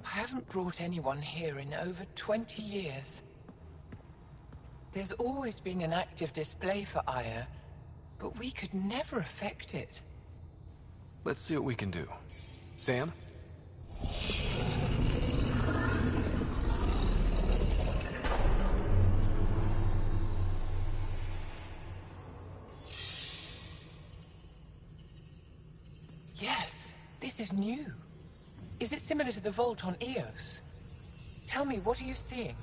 I haven't brought anyone here in over 20 years. There's always been an active display for Aya, but we could never affect it. Let's see what we can do. Sam? Yes, this is new. Is it similar to the vault on Eos? Tell me, what are you seeing?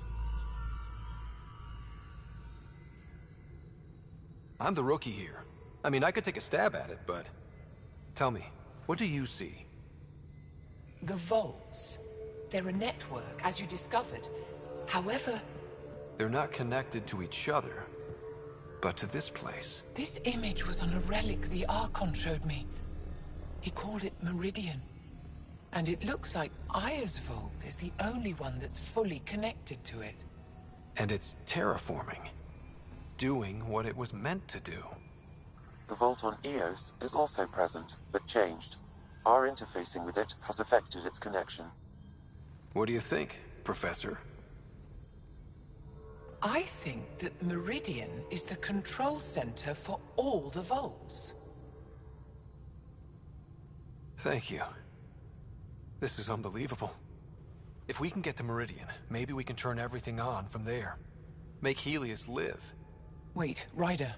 I'm the rookie here. I mean, I could take a stab at it, but... Tell me, what do you see? The vaults. They're a network, as you discovered. However... They're not connected to each other, but to this place. This image was on a relic the Archon showed me. He called it Meridian. And it looks like Aya's vault is the only one that's fully connected to it. And it's terraforming. Doing what it was meant to do. The vault on Eos is also present, but changed. Our interfacing with it has affected its connection. What do you think, Professor? I think that Meridian is the control center for all the vaults. Thank you. This is unbelievable. If we can get to Meridian, maybe we can turn everything on from there. Make Helios live. Wait, Ryder.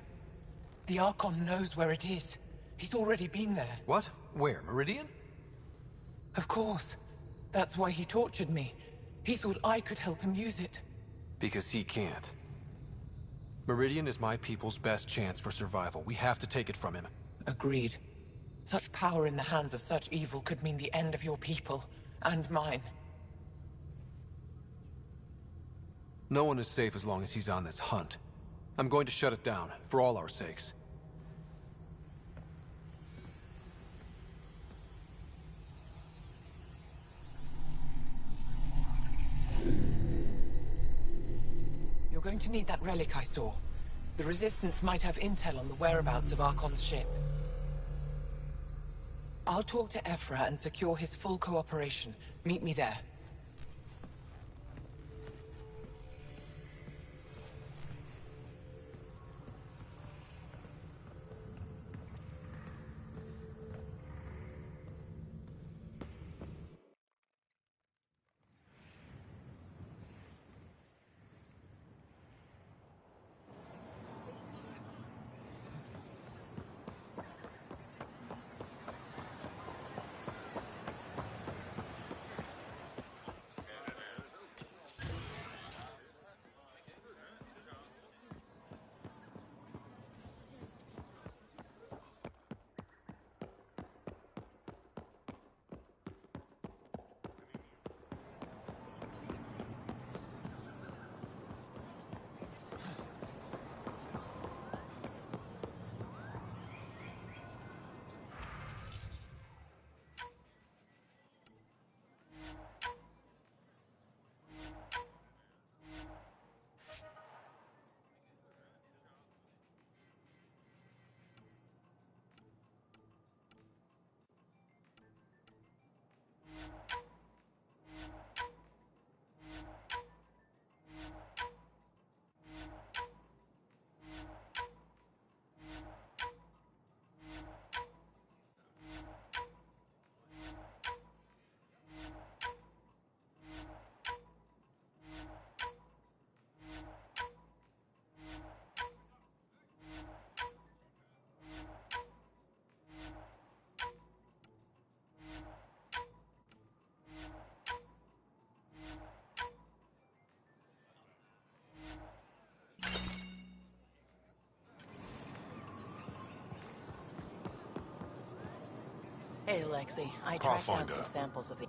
The Archon knows where it is. He's already been there. What? Where? Meridian? Of course. That's why he tortured me. He thought I could help him use it. Because he can't. Meridian is my people's best chance for survival. We have to take it from him. Agreed. Such power in the hands of such evil could mean the end of your people, and mine. No one is safe as long as he's on this hunt. I'm going to shut it down, for all our sakes. You're going to need that relic I saw. The Resistance might have intel on the whereabouts of Archon's ship. I'll talk to Ephra and secure his full cooperation. Meet me there. Hey, Lexi. I tracked down some samples of the...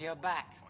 You're back.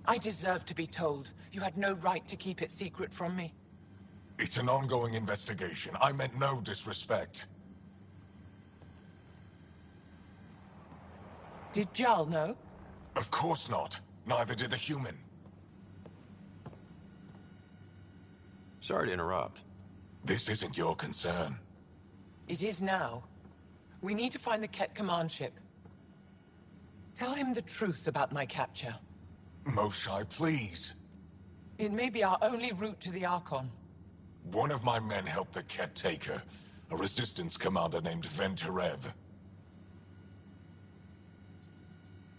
I deserve to be told. You had no right to keep it secret from me. It's an ongoing investigation. I meant no disrespect. Did Jarl know? Of course not. Neither did the human. Sorry to interrupt. This isn't your concern. It is now. We need to find the Ket command ship. Tell him the truth about my capture. Moshai, please. It may be our only route to the Archon. One of my men helped the Ket take her. A resistance commander named Venturev.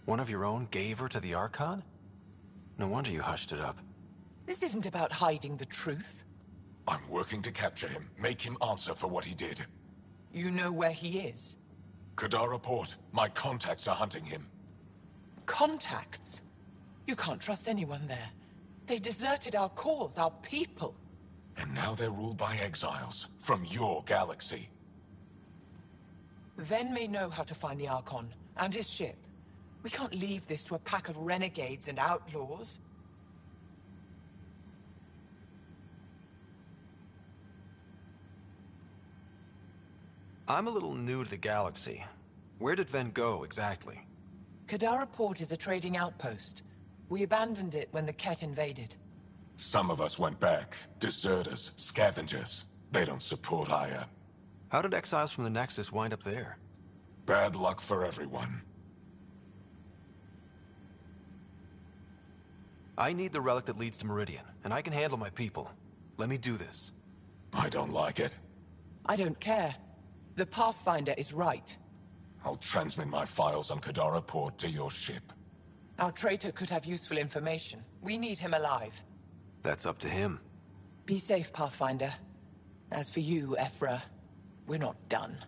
One of your own gave her to the Archon? No wonder you hushed it up. This isn't about hiding the truth. I'm working to capture him, make him answer for what he did. You know where he is? Kadara Port. My contacts are hunting him. Contacts? You can't trust anyone there. They deserted our cause, our people. And now they're ruled by exiles from your galaxy. Ven may know how to find the Archon and his ship. We can't leave this to a pack of renegades and outlaws. I'm a little new to the galaxy. Where did Ven go, exactly? Kadara Port is a trading outpost. We abandoned it when the Ket invaded. Some of us went back. Deserters, scavengers. They don't support Aya. How did exiles from the Nexus wind up there? Bad luck for everyone. I need the relic that leads to Meridian, and I can handle my people. Let me do this. I don't like it. I don't care. The Pathfinder is right. I'll transmit my files on Kadara Port to your ship. Our traitor could have useful information. We need him alive. That's up to him. Be safe, Pathfinder. As for you, Ephra, we're not done.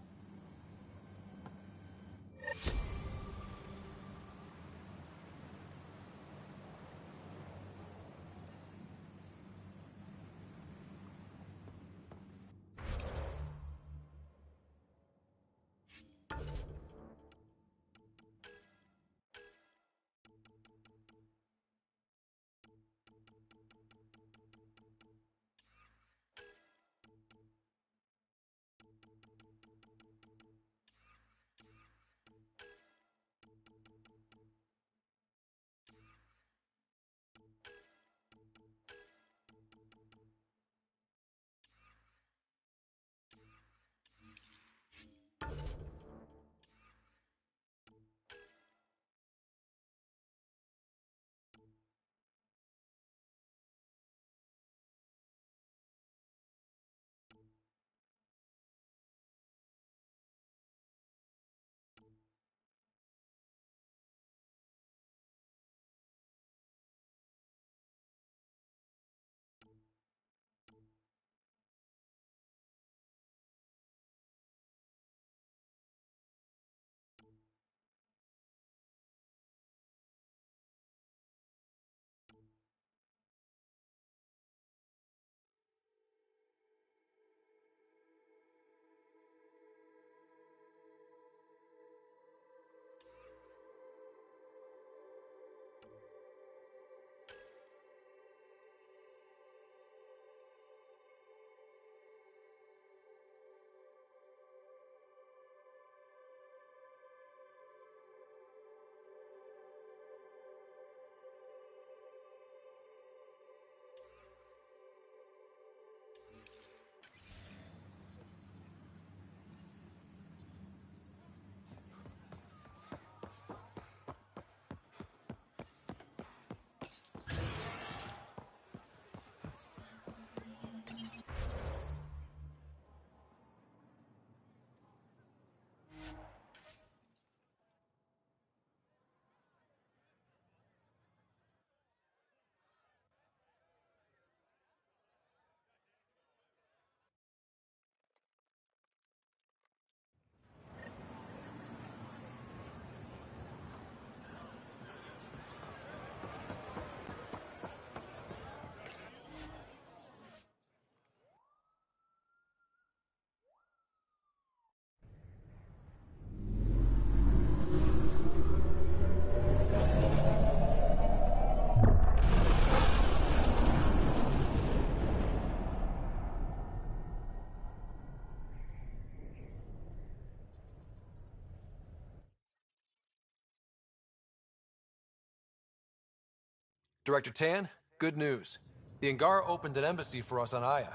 Director Tan, good news. The Angara opened an embassy for us on Aya.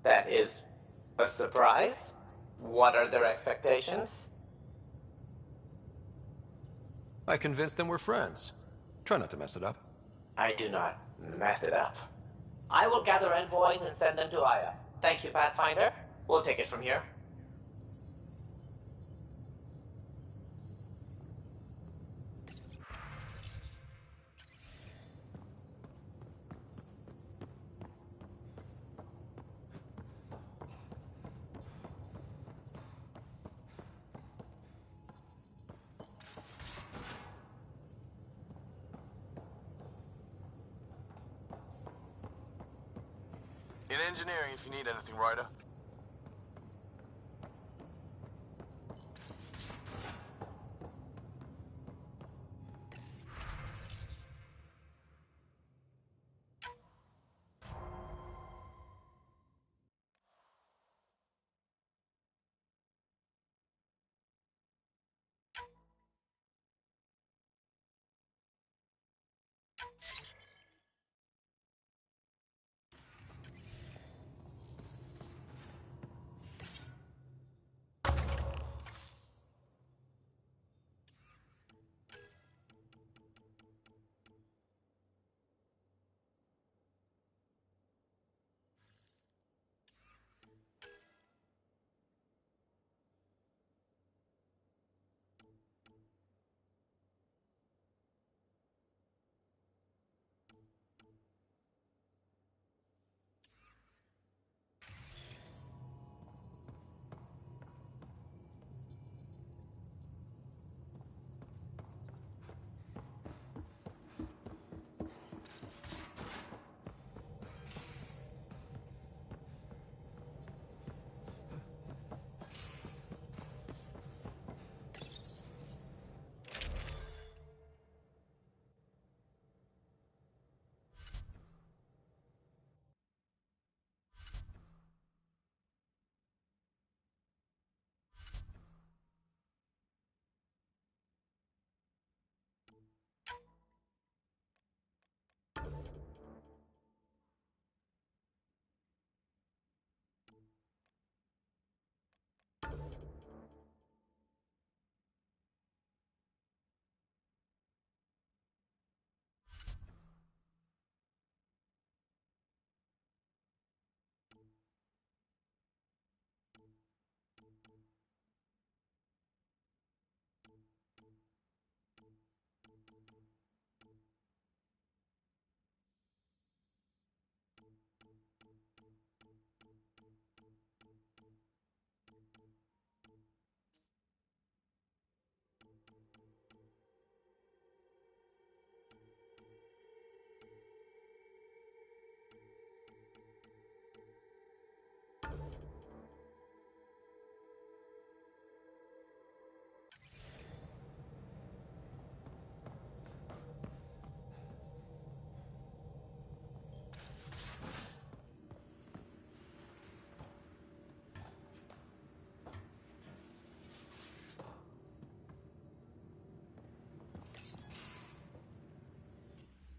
That is a surprise? What are their expectations? I convinced them we're friends. Try not to mess it up. I do not mess it up. I will gather envoys and send them to Aya. Thank you, Pathfinder. We'll take it from here. In engineering, if you need anything, Ryder.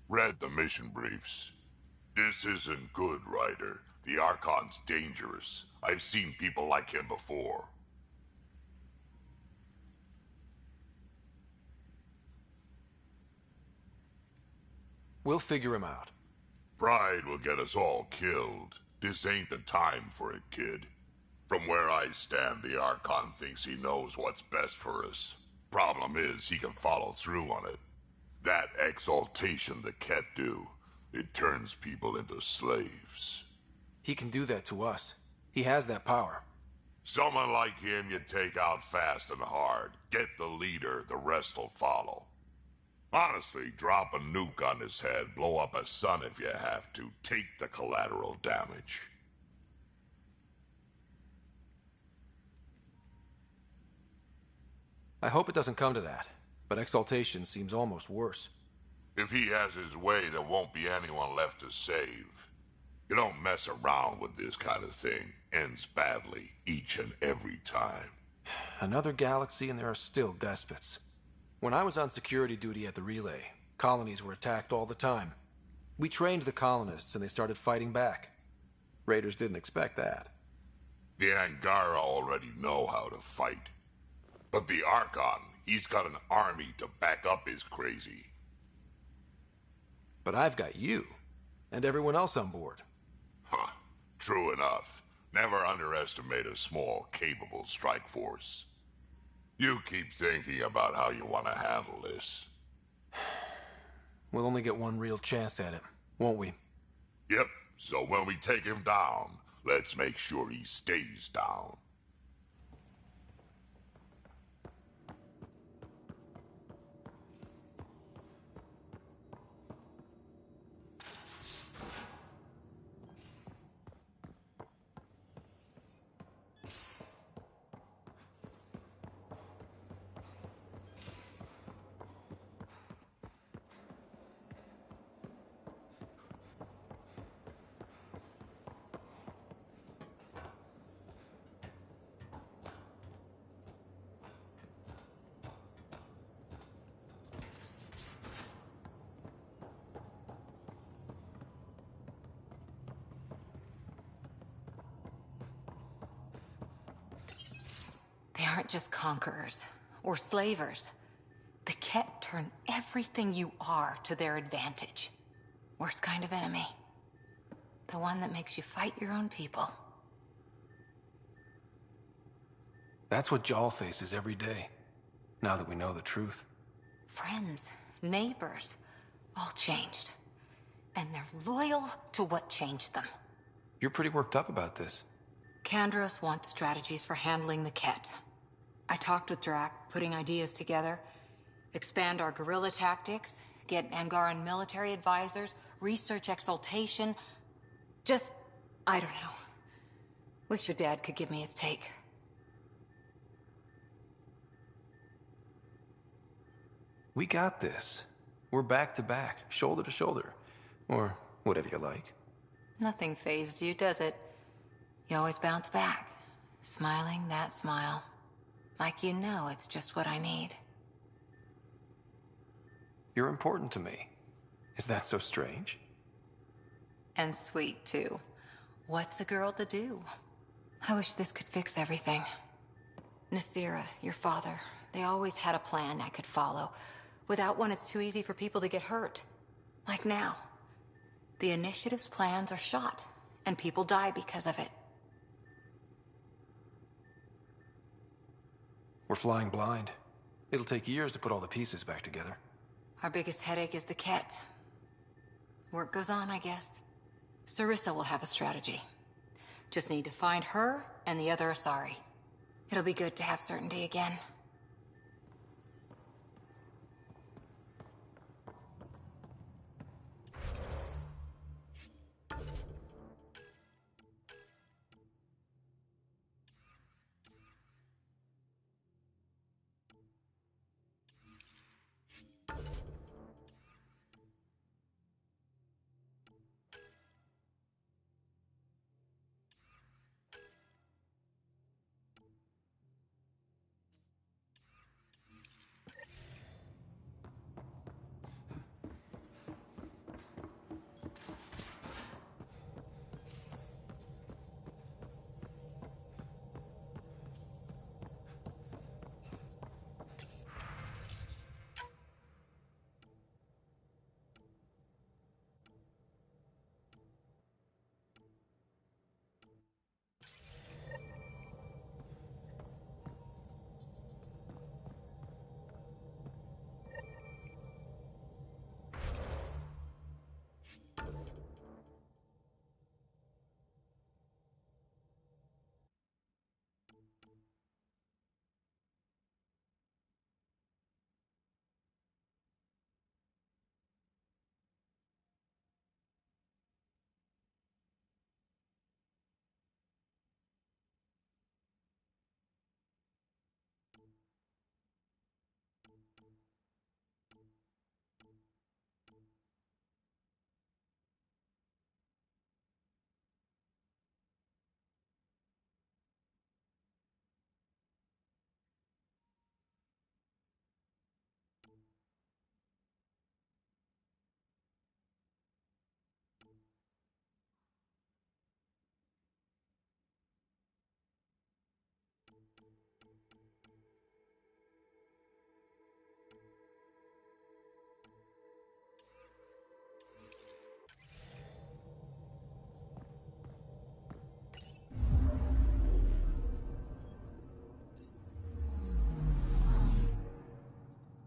Read the mission briefs. This isn't good, Ryder. The Archon's dangerous. I've seen people like him before. We'll figure him out. Pride will get us all killed. This ain't the time for it, kid. From where I stand, the Archon thinks he knows what's best for us. Problem is, he can follow through on it. That exaltation the Ket do, it turns people into slaves. He can do that to us. He has that power. Someone like him you take out fast and hard. Get the leader, the rest will follow. Honestly, drop a nuke on his head, blow up a sun if you have to. Take the collateral damage. I hope it doesn't come to that, but exaltation seems almost worse. If he has his way, there won't be anyone left to save. You don't mess around with this kind of thing. Ends badly, each and every time. Another galaxy and there are still despots. When I was on security duty at the relay, colonies were attacked all the time. We trained the colonists and they started fighting back. Raiders didn't expect that. The Angara already know how to fight. But the Archon, he's got an army to back up his crazy. But I've got you, and everyone else on board. Huh. True enough. Never underestimate a small, capable strike force. You keep thinking about how you want to handle this. We'll only get one real chance at it, won't we? Yep, so when we take him down, let's make sure he stays down. They aren't just conquerors or slavers. The Ket turn everything you are to their advantage. Worst kind of enemy. The one that makes you fight your own people. That's what Jaal faces every day, now that we know the truth. Friends, neighbors, all changed. And they're loyal to what changed them. You're pretty worked up about this. Kandros wants strategies for handling the Ket. I talked with Drac, putting ideas together. Expand our guerrilla tactics, get Angaran military advisors, research exaltation. Just, I don't know. Wish your dad could give me his take. We got this. We're back to back, shoulder to shoulder. Or whatever you like. Nothing fazed you, does it? You always bounce back, smiling that smile. Like you know it's just what I need. You're important to me. Is that so strange? And sweet, too. What's a girl to do? I wish this could fix everything. Nasira, your father, they always had a plan I could follow. Without one, it's too easy for people to get hurt. Like now. The Initiative's plans are shot, and people die because of it. We're flying blind. It'll take years to put all the pieces back together. Our biggest headache is the Ket. Work goes on, I guess. Sarissa will have a strategy. Just need to find her and the other Asari. It'll be good to have certainty again.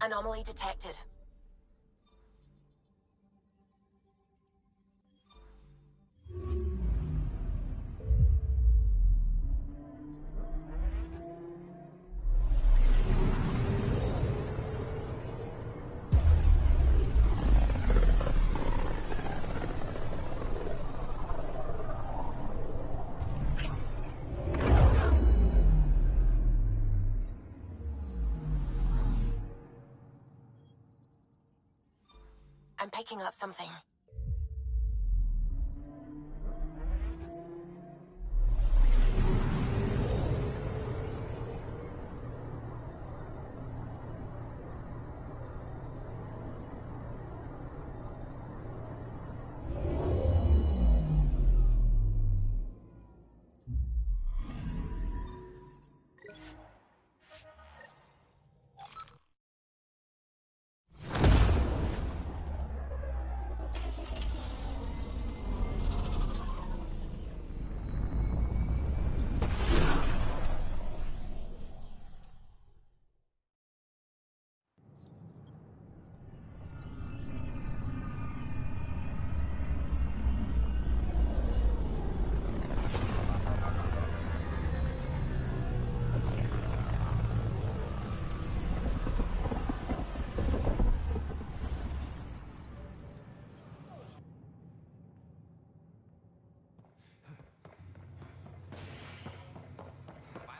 Anomaly detected. I'm picking up something.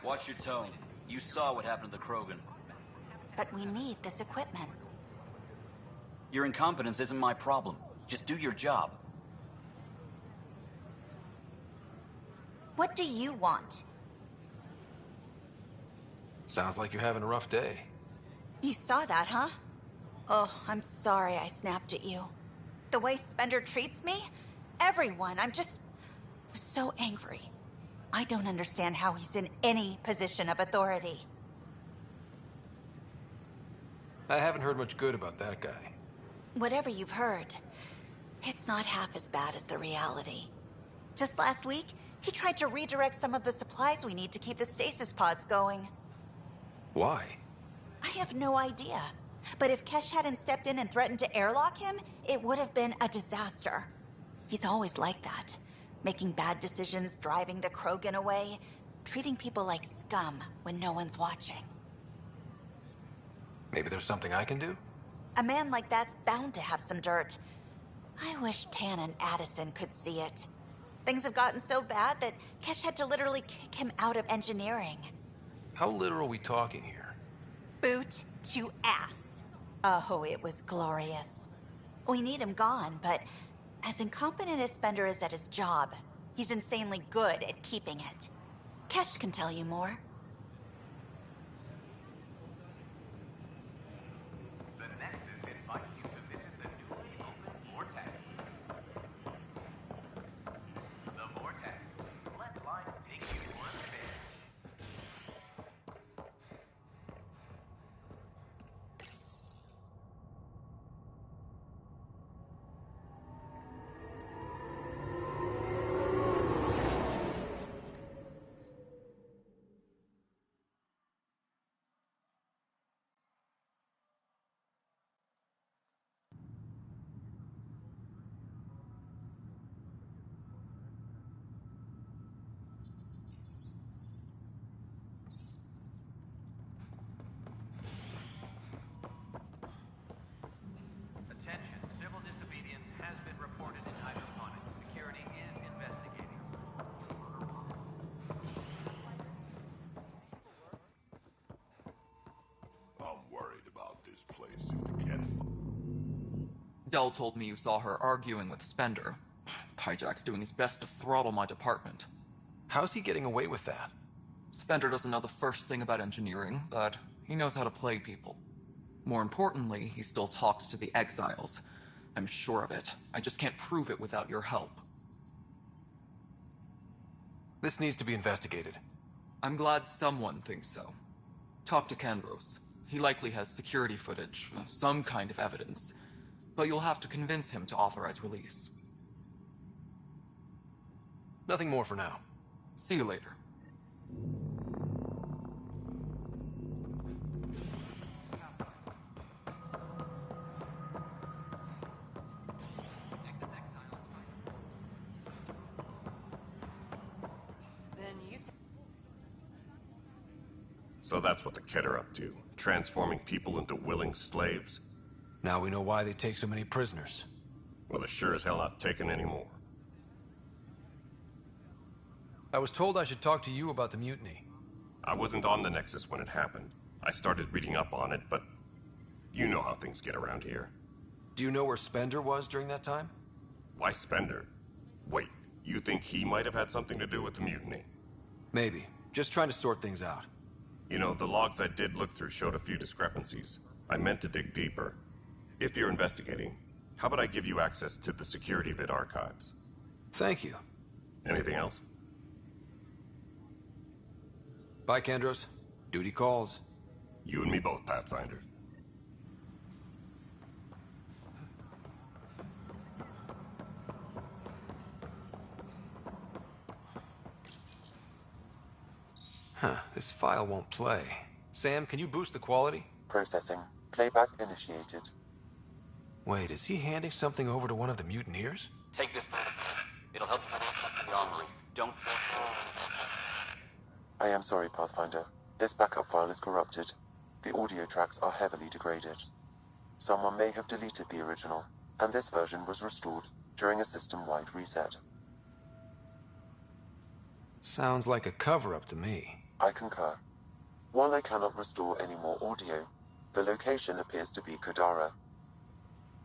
Watch your tone. You saw what happened to the Krogan. But we need this equipment. Your incompetence isn't my problem. Just do your job. What do you want? Sounds like you're having a rough day. You saw that, huh? Oh, I'm sorry I snapped at you. The way Spender treats me? Everyone, I'm so angry. I don't understand how he's in any position of authority. I haven't heard much good about that guy. Whatever you've heard, it's not half as bad as the reality. Just last week, he tried to redirect some of the supplies we need to keep the stasis pods going. Why? I have no idea. But if Kesh hadn't stepped in and threatened to airlock him, it would have been a disaster. He's always like that. Making bad decisions, driving the Krogan away, treating people like scum when no one's watching. Maybe there's something I can do? A man like that's bound to have some dirt. I wish Tan and Addison could see it. Things have gotten so bad that Kesh had to literally kick him out of engineering. How literal are we talking here? Boot to ass. Oh, it was glorious. We need him gone, but as incompetent as Spender is at his job, he's insanely good at keeping it. Kesh can tell you more. The Nexus invites you to visit the newly opened Vortex. The Vortex. Let life take you for a spin. Attention, civil disobedience has been reported in hydroponics. Security is investigating. I'm worried about this place if the cat. Dell told me you saw her arguing with Spender. Hijack's doing his best to throttle my department. How's he getting away with that? Spender doesn't know the first thing about engineering, but he knows how to play people. More importantly, he still talks to the exiles. I'm sure of it. I just can't prove it without your help. This needs to be investigated. I'm glad someone thinks so. Talk to Kandros. He likely has security footage, some kind of evidence. But you'll have to convince him to authorize release. Nothing more for now. See you later. So that's what the Kett are up to, transforming people into willing slaves? Now we know why they take so many prisoners. Well, they're sure as hell not taking any more. I was told I should talk to you about the mutiny. I wasn't on the Nexus when it happened. I started reading up on it, but you know how things get around here. Do you know where Spender was during that time? Why Spender? Wait, you think he might have had something to do with the mutiny? Maybe. Just trying to sort things out. You know, the logs I did look through showed a few discrepancies. I meant to dig deeper. If you're investigating, how about I give you access to the security vid archives? Thank you. Anything else? Bye, Kendros. Duty calls. You and me both, Pathfinder. Huh, this file won't play. Sam, can you boost the quality? Processing. Playback initiated. Wait, is he handing something over to one of the mutineers? Take this. It'll help the armory. Don't... I am sorry, Pathfinder. This backup file is corrupted. The audio tracks are heavily degraded. Someone may have deleted the original, and this version was restored during a system-wide reset. Sounds like a cover-up to me. I concur. While I cannot restore any more audio, the location appears to be Kadara.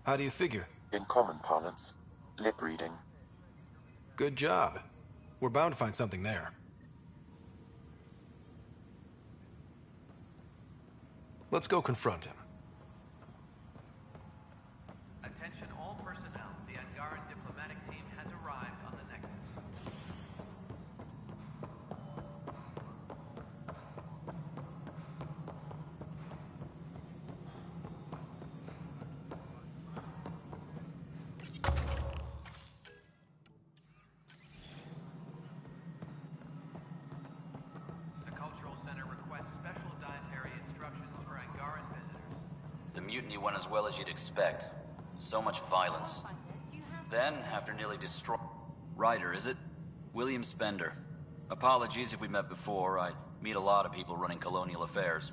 How do you figure? In common parlance, lip reading. Good job. We're bound to find something there. Let's go confront him. Attention all personnel. The Angaran diplomatic team has arrived on the Nexus. The Cultural Center requests special dietary instructions for Angaran visitors. The mutiny went as well as you'd expect. So much violence. Then, after nearly destroying... Ryder, is it? William Spender. Apologies if we met before. I meet a lot of people running colonial affairs.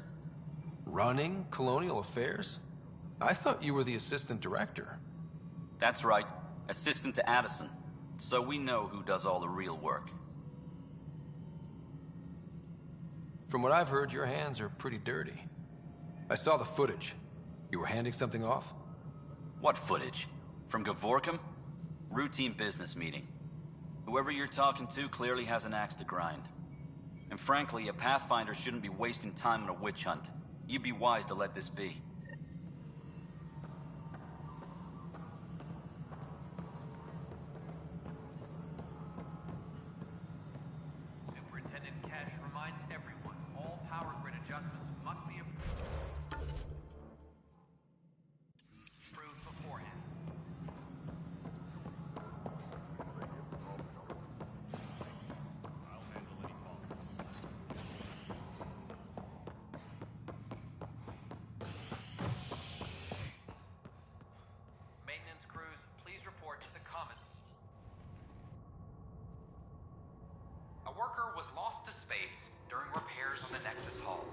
Running colonial affairs? I thought you were the assistant director. That's right. Assistant to Addison. So we know who does all the real work. From what I've heard, your hands are pretty dirty. I saw the footage. You were handing something off? What footage? From Gavorkum? Routine business meeting. Whoever you're talking to clearly has an axe to grind. And frankly, a Pathfinder shouldn't be wasting time on a witch hunt. You'd be wise to let this be. Superintendent Cash reminds everyone all power grid adjustments must be approved beforehand. I'll handle any faults. Maintenance crews, please report to the commons. A worker was lost to space during repairs on the Nexus hull.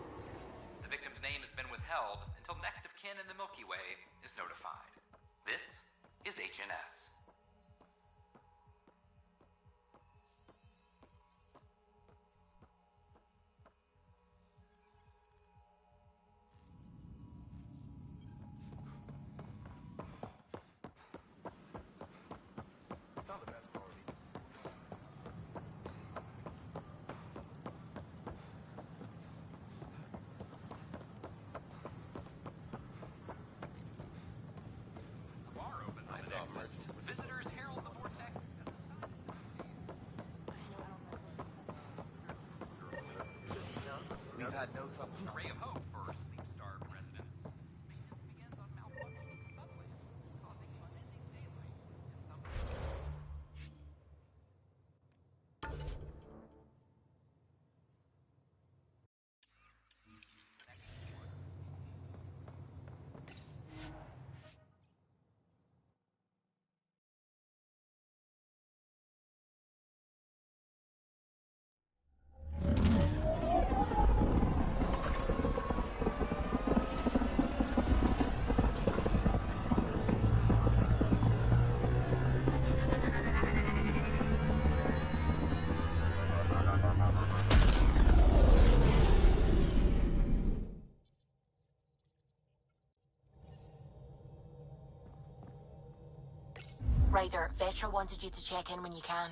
The victim's name has been withheld until next of kin in the Milky Way is notified. This is HNS. It's not the best quality. The bar opens on the Nexus. Visitors herald the vortex as a We've had no trouble. ray of hope for sleep-starved residents. Maintenance begins on malfunctioning subways, causing unending daylight in some... Ryder, Vetra wanted you to check in when you can.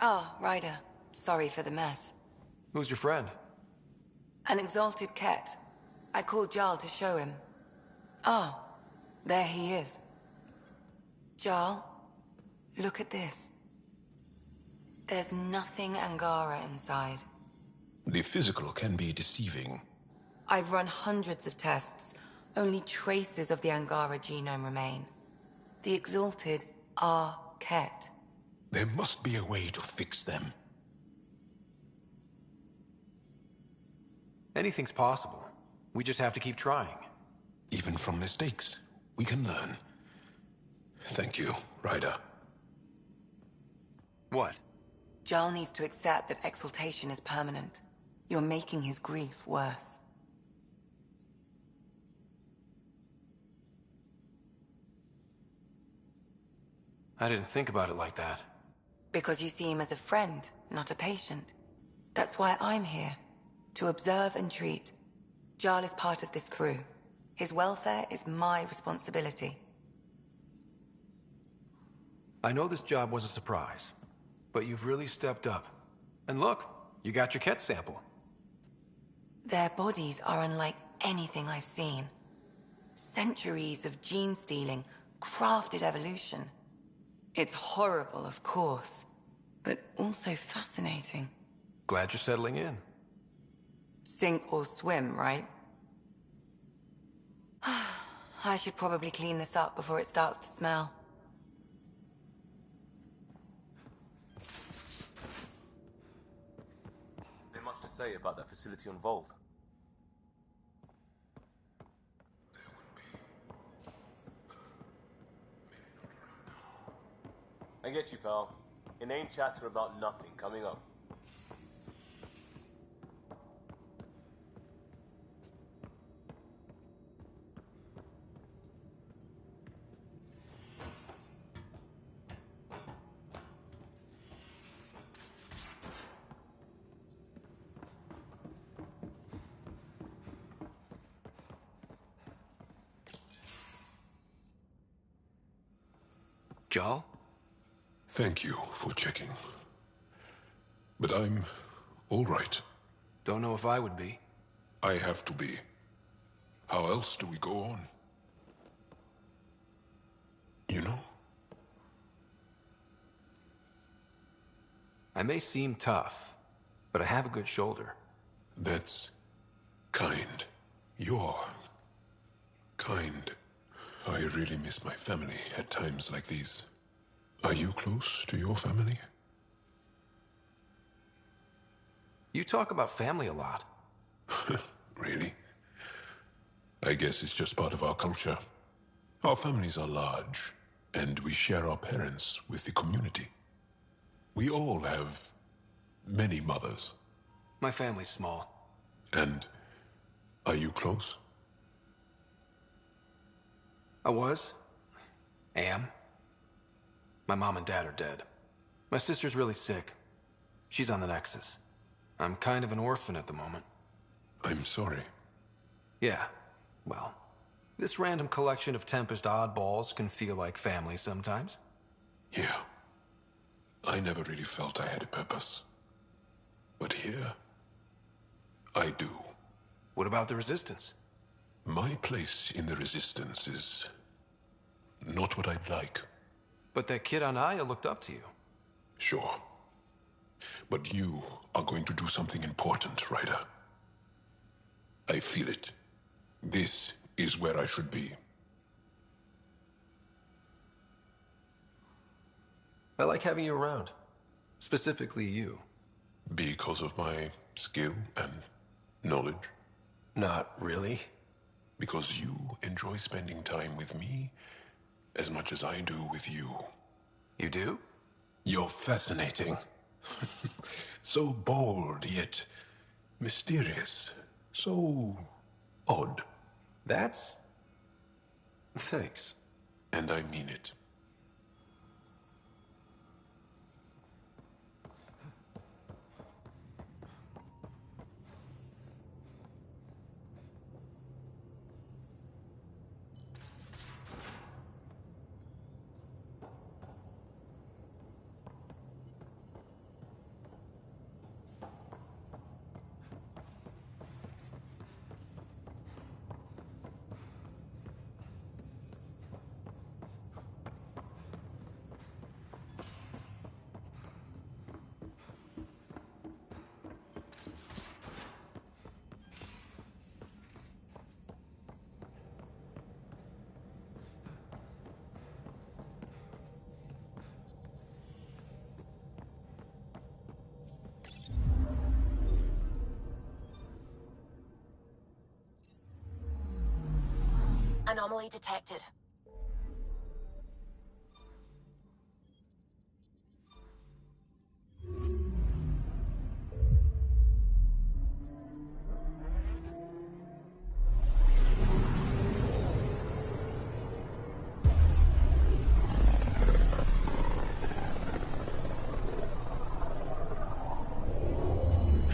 Ah, Ryder. Sorry for the mess. Who's your friend? An exalted cat. I called Jarl to show him. Ah, there he is. Jarl, look at this. There's nothing Angara inside. The physical can be deceiving. I've run hundreds of tests. Only traces of the Angara genome remain. The exalted are Ket. There must be a way to fix them. Anything's possible. We just have to keep trying. Even from mistakes, we can learn. Thank you, Ryder. What? Jarl needs to accept that exaltation is permanent. You're making his grief worse. I didn't think about it like that. Because you see him as a friend, not a patient. That's why I'm here. To observe and treat. Jarl is part of this crew. His welfare is my responsibility. I know this job was a surprise, but you've really stepped up. And look, you got your Ket sample. Their bodies are unlike anything I've seen. Centuries of gene stealing, crafted evolution. It's horrible, of course, but also fascinating. Glad you're settling in. Sink or swim, right? I should probably clean this up before it starts to smell. Not much to say about that facility on Vold. I get you, pal. Inane chatter about nothing coming up. Jarl? Thank you for checking. But I'm all right. Don't know if I would be. I have to be. How else do we go on? You know? I may seem tough, but I have a good shoulder. That's kind. You're kind. I really miss my family at times like these. Are you close to your family? You talk about family a lot. Really? I guess it's just part of our culture. Our families are large, and we share our parents with the community. We all have many mothers. My family's small. And are you close? I was. Am. My mom and dad are dead. My sister's really sick. She's on the Nexus. I'm kind of an orphan at the moment. I'm sorry. Yeah, well, this random collection of Tempest oddballs can feel like family sometimes. Yeah. I never really felt I had a purpose. But here, I do. What about the Resistance? My place in the Resistance is not what I'd like. But that kid on Aya looked up to you. Sure. But you are going to do something important, Ryder. I feel it. This is where I should be. I like having you around. Specifically you. Because of my skill and knowledge? Not really. Because you enjoy spending time with me as much as I do with you. You do? You're fascinating. So bold, yet mysterious. So odd. That's... Thanks. And I mean it. Anomaly detected.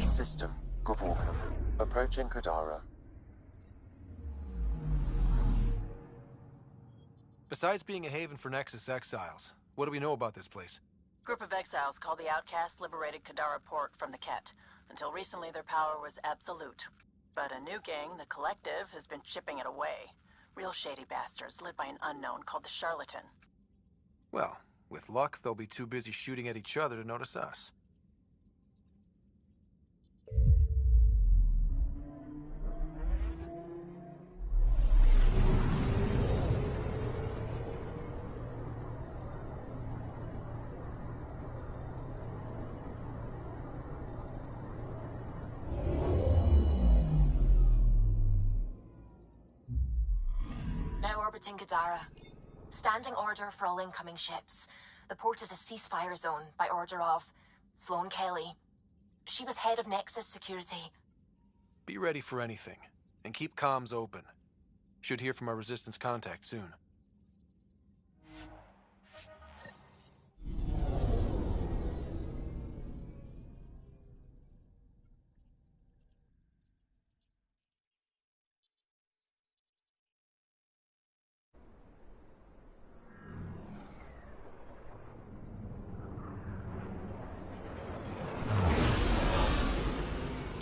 System, Gavorkum. Approaching Kadara. Besides being a haven for Nexus exiles, what do we know about this place? Group of exiles called the Outcasts liberated Kadara Port from the Ket. Until recently, their power was absolute. But a new gang, the Collective, has been chipping it away. Real shady bastards led by an unknown called the Charlatan. Well, with luck, they'll be too busy shooting at each other to notice us. Now orbiting Kadara. Standing order for all incoming ships. The port is a ceasefire zone by order of Sloane Kelly. She was head of Nexus security. Be ready for anything, and keep comms open. Should hear from our Resistance contact soon.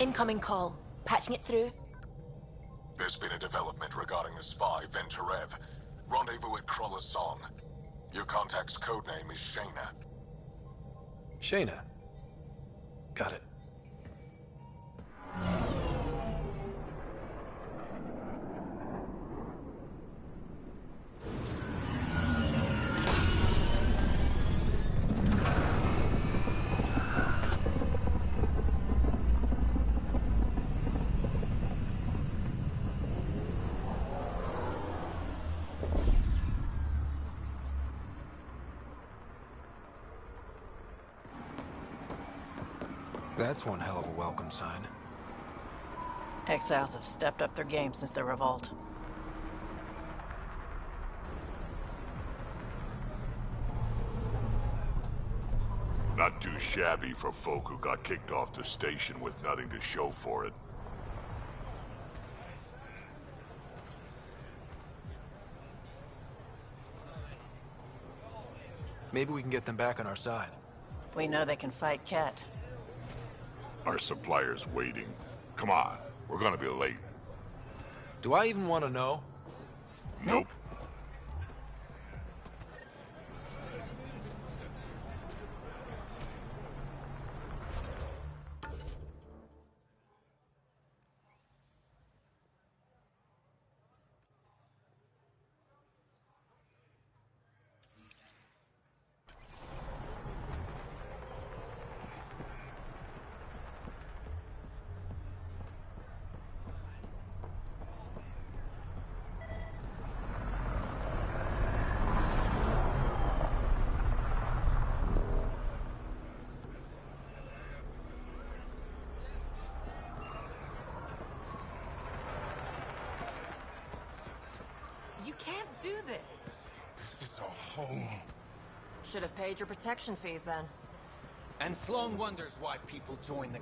Incoming call. Patching it through. There's been a development regarding the spy, Venturev. Rendezvous at Kroller's Song. Your contact's codename is Shayna. Shayna. Got it. That's one hell of a welcome sign. Exiles have stepped up their game since the revolt. Not too shabby for folk who got kicked off the station with nothing to show for it. Maybe we can get them back on our side. We know they can fight Ket. Our supplier's waiting. Come on, we're gonna be late. Do I even want to know? Nope. You can't do this. This is a home. Should have paid your protection fees then. And Sloan wonders why people join the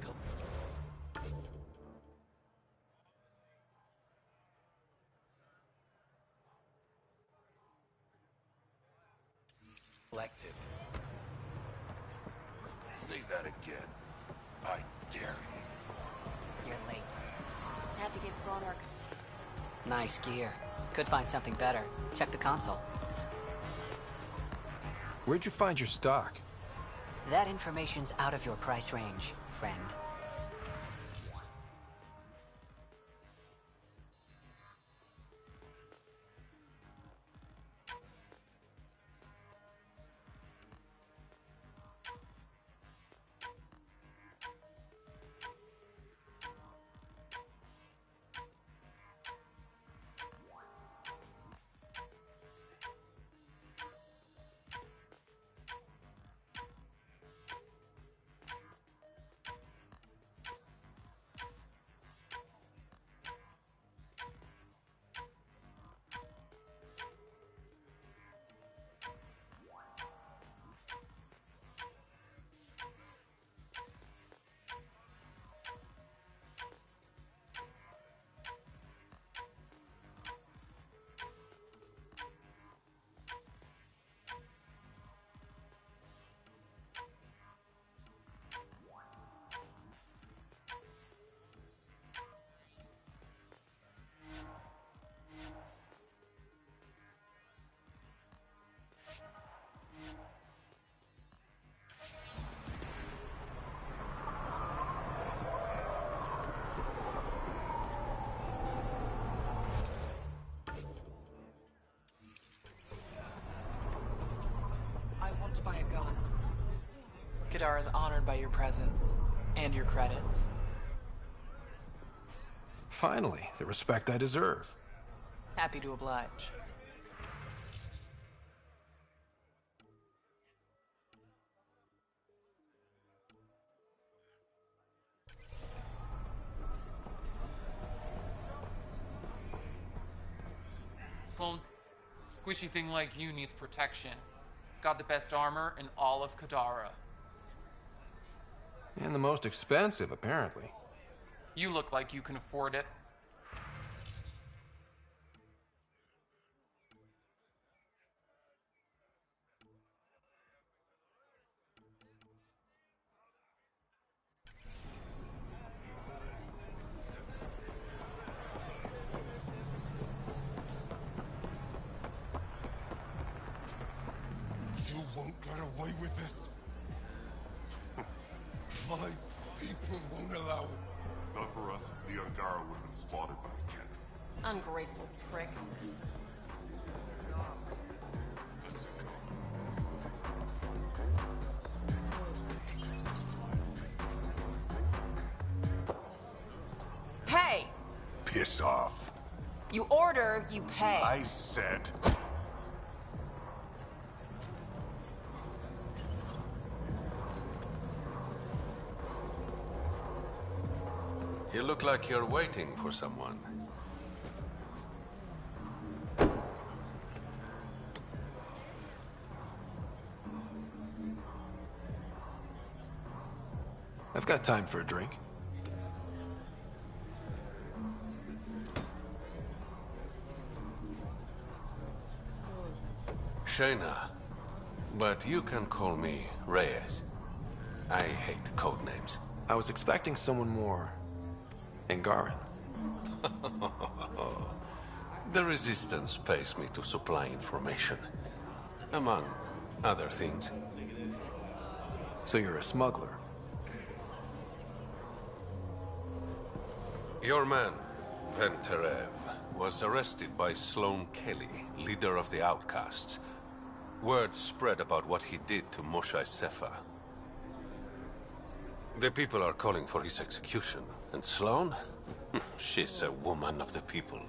collective. Say that again. I dare you. You're late. Had to give Sloan our... Nice gear. Could find something better. Check the console. Where'd you find your stock? That information's out of your price range, friend. I want to buy a gun. Kadara is honored by your presence and your credits. Finally, the respect I deserve. Happy to oblige. Sloan's squishy thing like you needs protection. Got the best armor in all of Kadara. And the most expensive, apparently. You look like you can afford it. You won't get away with this. My people won't allow it. Not for us. The Angara would have been slaughtered by the Kent. Ungrateful prick. Hey! Piss off. You order, you pay. I said... You look like you're waiting for someone. I've got time for a drink. Shayna, but you can call me Reyes. I hate code names. I was expecting someone more Angaran. The Resistance pays me to supply information. Among other things. So you're a smuggler? Your man, Van Terev, was arrested by Sloane Kelly, leader of the Outcasts. Word spread about what he did to Moshe Sefer. The people are calling for his execution. And Sloane? She's a woman of the people.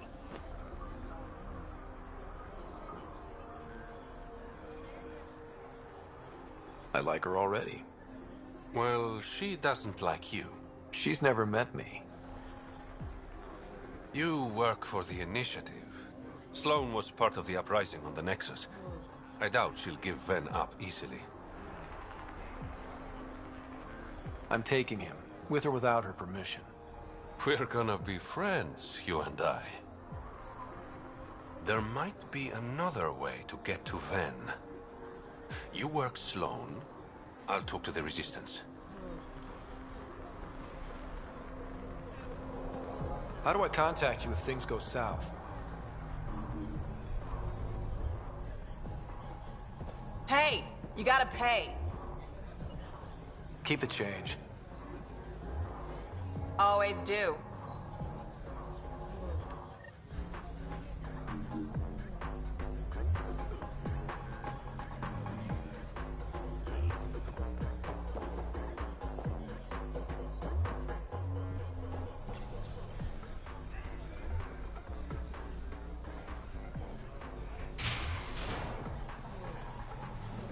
I like her already. Well, she doesn't like you. She's never met me. You work for the Initiative. Sloane was part of the uprising on the Nexus. I doubt she'll give Ven up easily. I'm taking him, with or without her permission. We're gonna be friends, you and I. There might be another way to get to Ven. You work Sloane, I'll talk to the Resistance. How do I contact you if things go south? Hey, you gotta pay. Keep the change. Always do.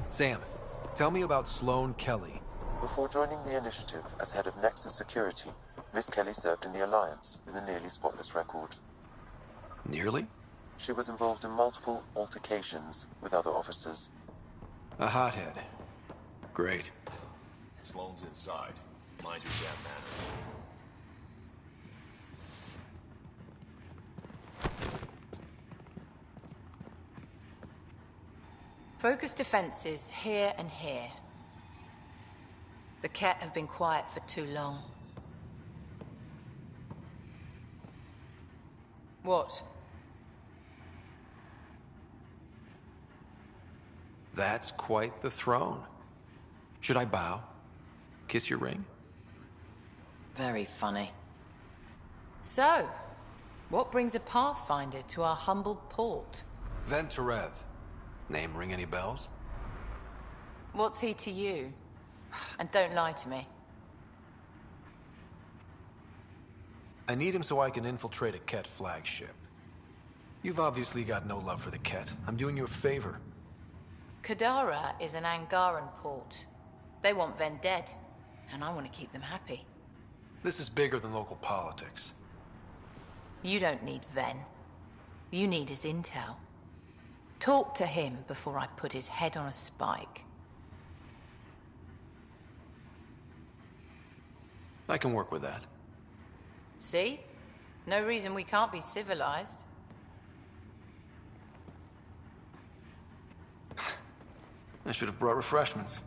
Sam, tell me about Sloane Kelly. Before joining the Initiative as head of Nexus Security, Miss Kelly served in the Alliance with a nearly spotless record. Nearly? She was involved in multiple altercations with other officers. A hothead. Great. Sloane's inside. Mind your damn manners. Focus defenses here and here. The Ket have been quiet for too long. What? That's quite the throne. Should I bow? Kiss your ring? Very funny. So, what brings a Pathfinder to our humble port? Van Terev. Name ring any bells? What's he to you? And don't lie to me. I need him so I can infiltrate a Ket flagship. You've obviously got no love for the Ket. I'm doing you a favor. Kadara is an Angaran port. They want Ven dead, and I want to keep them happy. This is bigger than local politics. You don't need Ven. You need his intel. Talk to him before I put his head on a spike. I can work with that. See? No reason we can't be civilized. I should have brought refreshments.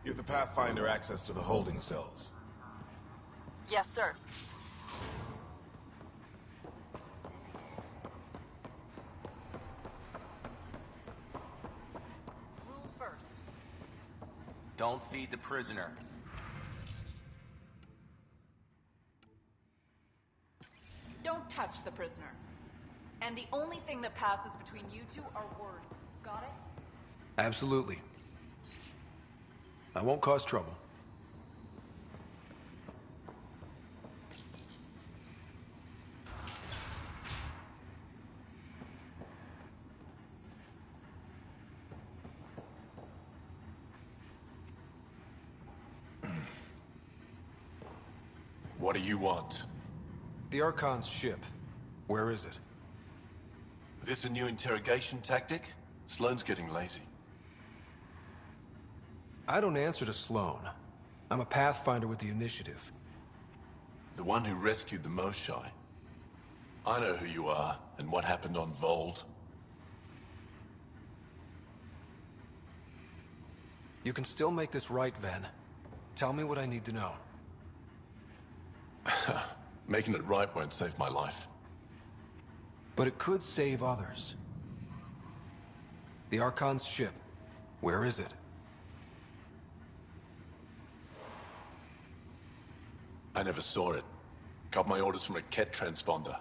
Give the Pathfinder access to the holding cells. Yes, sir. Rules first. Don't feed the prisoner. Don't touch the prisoner. And the only thing that passes between you two are words. Got it? Absolutely. I won't cause trouble. What do you want? The Archon's ship. Where is it? This a new interrogation tactic? Sloane's getting lazy. I don't answer to Sloane. I'm a Pathfinder with the Initiative. The one who rescued the Moshe. I know who you are and what happened on Vold. You can still make this right, Ven. Tell me what I need to know. Making it right won't save my life. But it could save others. The Archon's ship. Where is it? I never saw it. Got my orders from a Ket transponder.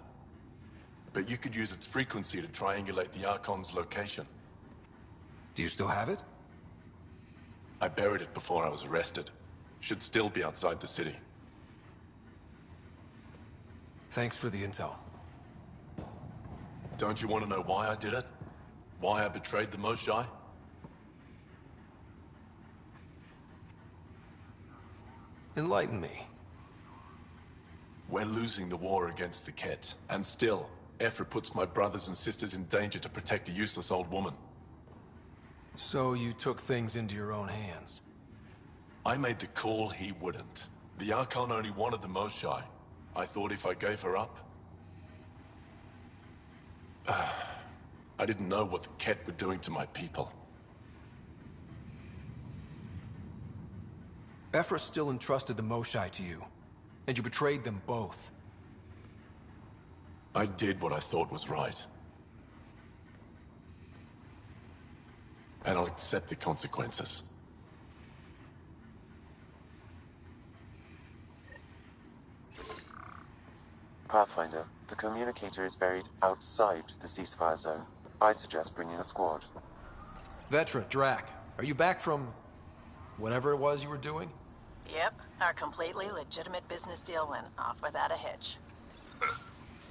But you could use its frequency to triangulate the Archon's location. Do you still have it? I buried it before I was arrested. Should still be outside the city. Thanks for the intel. Don't you want to know why I did it? Why I betrayed the Moshae? Enlighten me. We're losing the war against the Ket, and still, Ephra puts my brothers and sisters in danger to protect a useless old woman. So you took things into your own hands? I made the call he wouldn't. The Archon only wanted the Moshae. I thought if I gave her up... I didn't know what the Ket were doing to my people. Ephra still entrusted the Moshae to you, and you betrayed them both. I did what I thought was right. And I'll accept the consequences. Pathfinder, the communicator is buried outside the ceasefire zone. I suggest bringing a squad. Vetra, Drac, are you back from... whatever it was you were doing? Yep, our completely legitimate business deal went off without a hitch.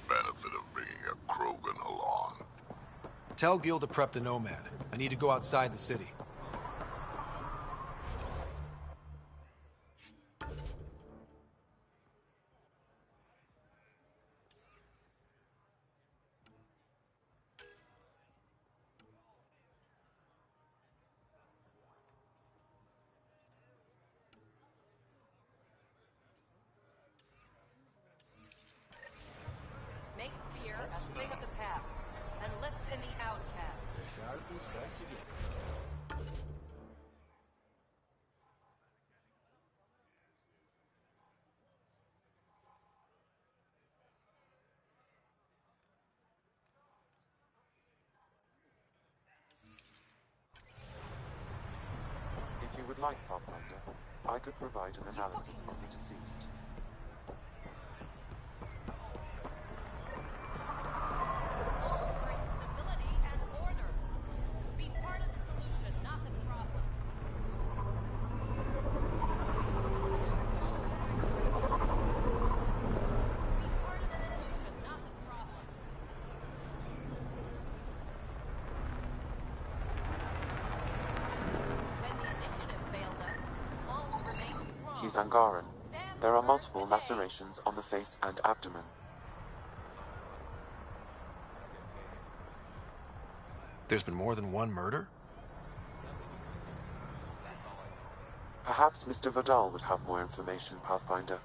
Benefit of bringing a Krogan along. Tell Gil to prep the Nomad. I need to go outside the city. Make fear a thing of the past. Enlist in the outcast. The shark is back again. If you would like, Pathfinder, I could provide an analysis of the deceased. Stability and order. Be part of the solution, not the problem. He's Angaran. There are multiple lacerations on the face and abdomen. There's been more than one murder? Perhaps Mr. Vidal would have more information, Pathfinder.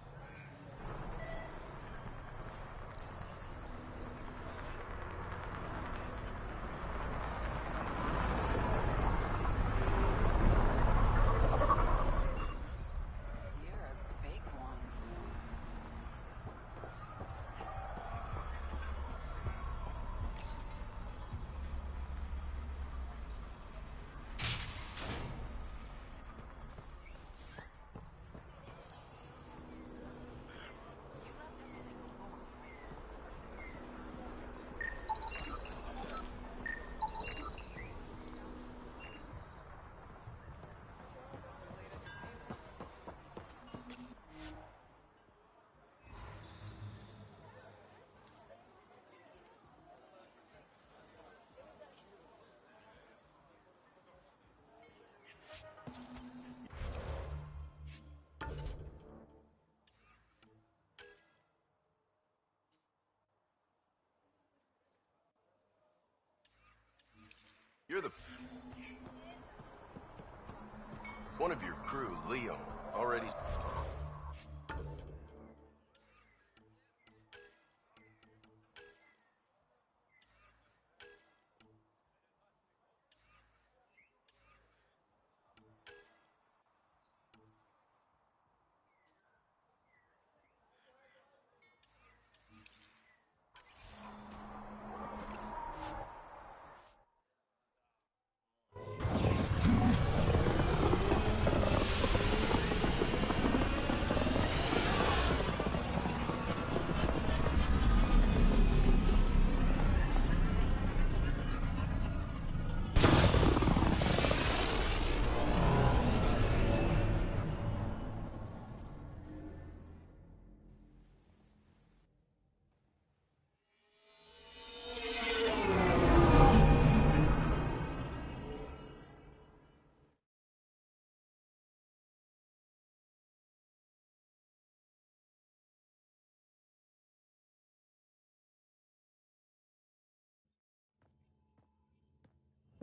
You're the... One of your crew, Leo, already...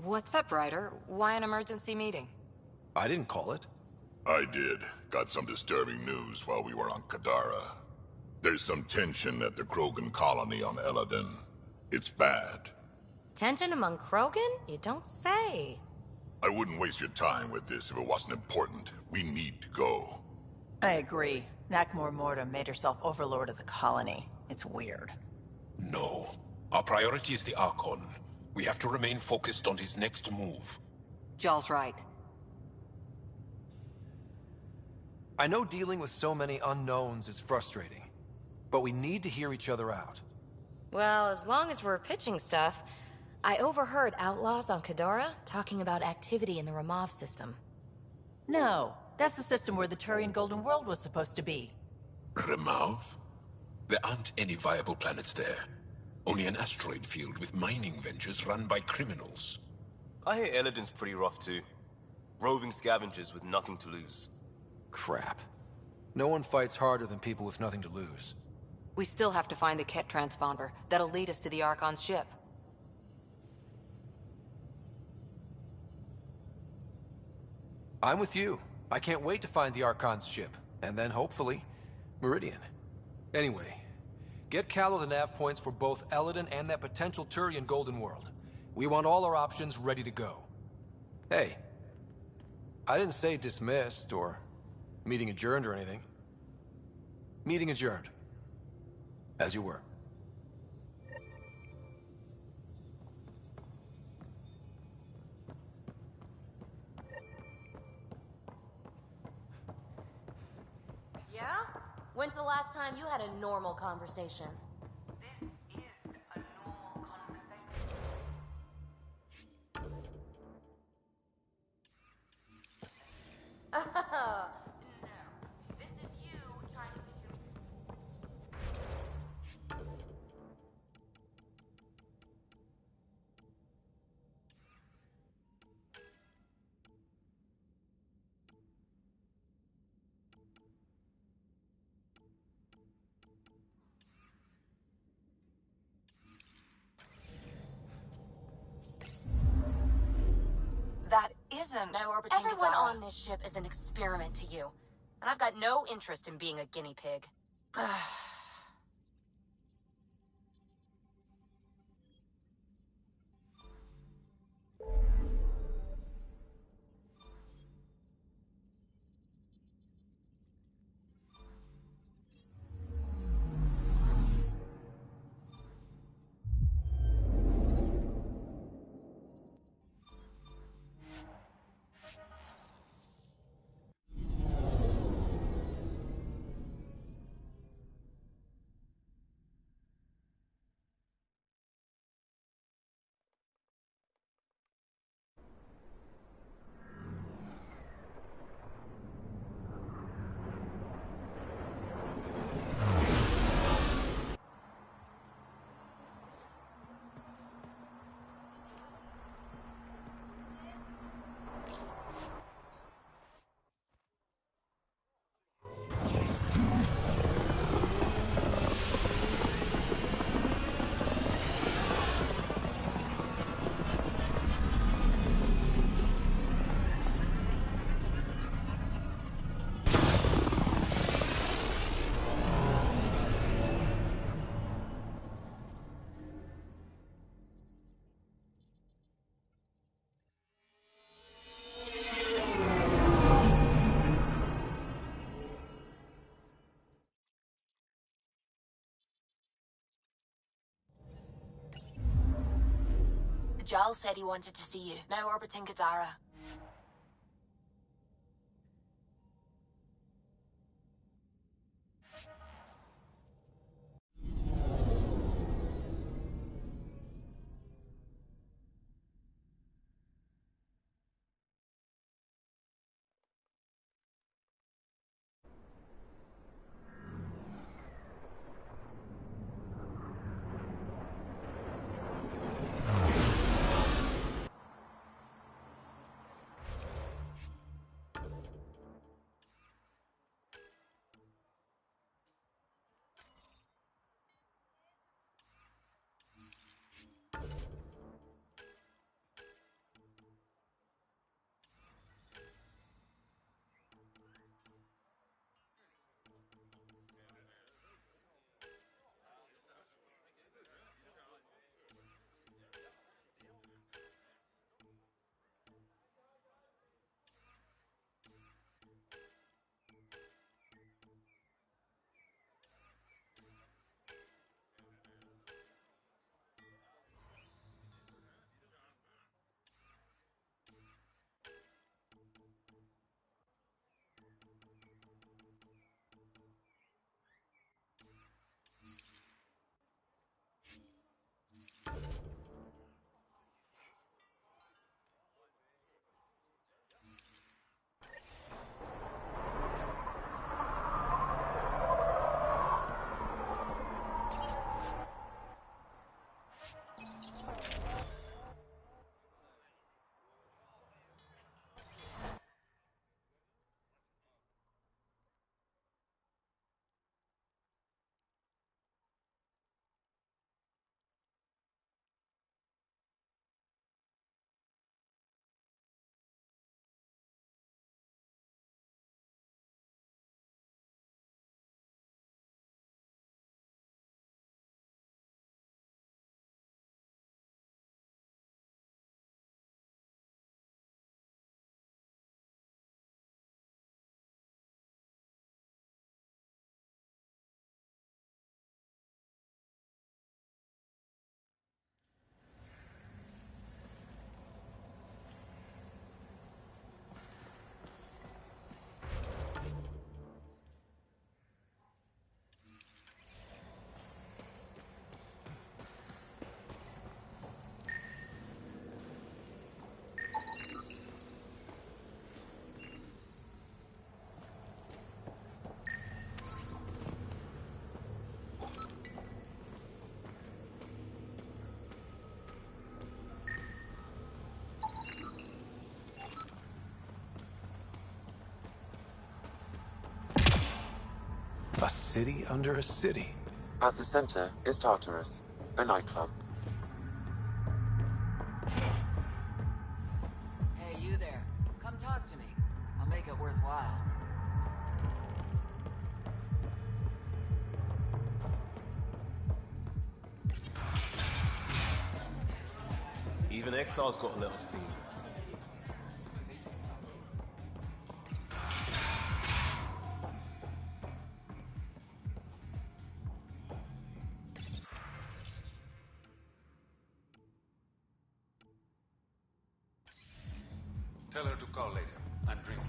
What's up, Ryder? Why an emergency meeting? I didn't call it. I did. Got some disturbing news while we were on Kadara. There's some tension at the Krogan colony on Eladin. It's bad. Tension among Krogan? You don't say. I wouldn't waste your time with this if it wasn't important. We need to go. I agree. Nakmor Morta made herself overlord of the colony. It's weird. No. Our priority is the Archon. We have to remain focused on his next move. Jarl's right. I know dealing with so many unknowns is frustrating, but we need to hear each other out. Well, as long as we're pitching stuff, I overheard outlaws on Kadara talking about activity in the Ramov system. No, that's the system where the Turian Golden World was supposed to be. Ramov? There aren't any viable planets there. Only an asteroid field with mining ventures run by criminals. I hear Eladin's pretty rough too. Roving scavengers with nothing to lose. Crap. No one fights harder than people with nothing to lose. We still have to find the Ket transponder. That'll lead us to the Archon's ship. I'm with you. I can't wait to find the Archon's ship. And then, hopefully, Meridian. Anyway, get Callow the nav points for both Eladin and that potential Turian Golden World. We want all our options ready to go. Hey, I didn't say dismissed or meeting adjourned or anything. Meeting adjourned. As you were. Yeah? When's the last time you had a normal conversation? This is a normal conversation. No. This is you trying to figure That isn't... Now orbiting Everyone on this ship is an experiment to you. And I've got no interest in being a guinea pig. Giles said he wanted to see you. Now orbiting Kadara. city under a city. At the center is Tartarus, a nightclub. Hey, you there. Come talk to me. I'll make it worthwhile. Even Exile's got a little steam. Tell her to call later. I'm drinking.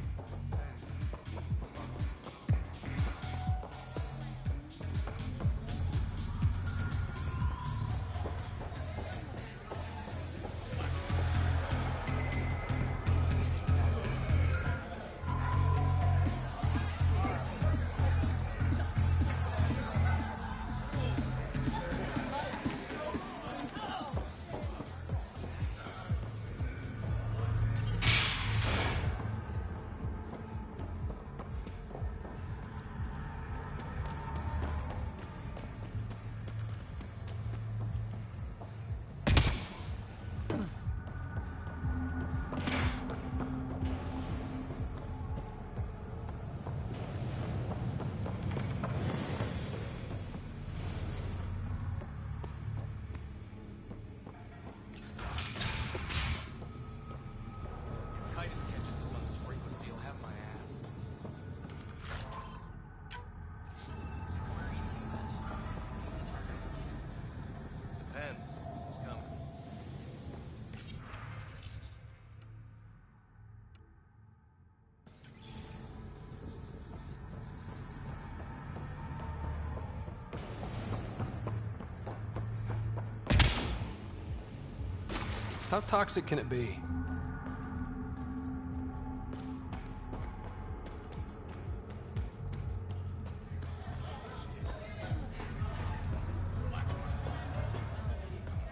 How toxic can it be?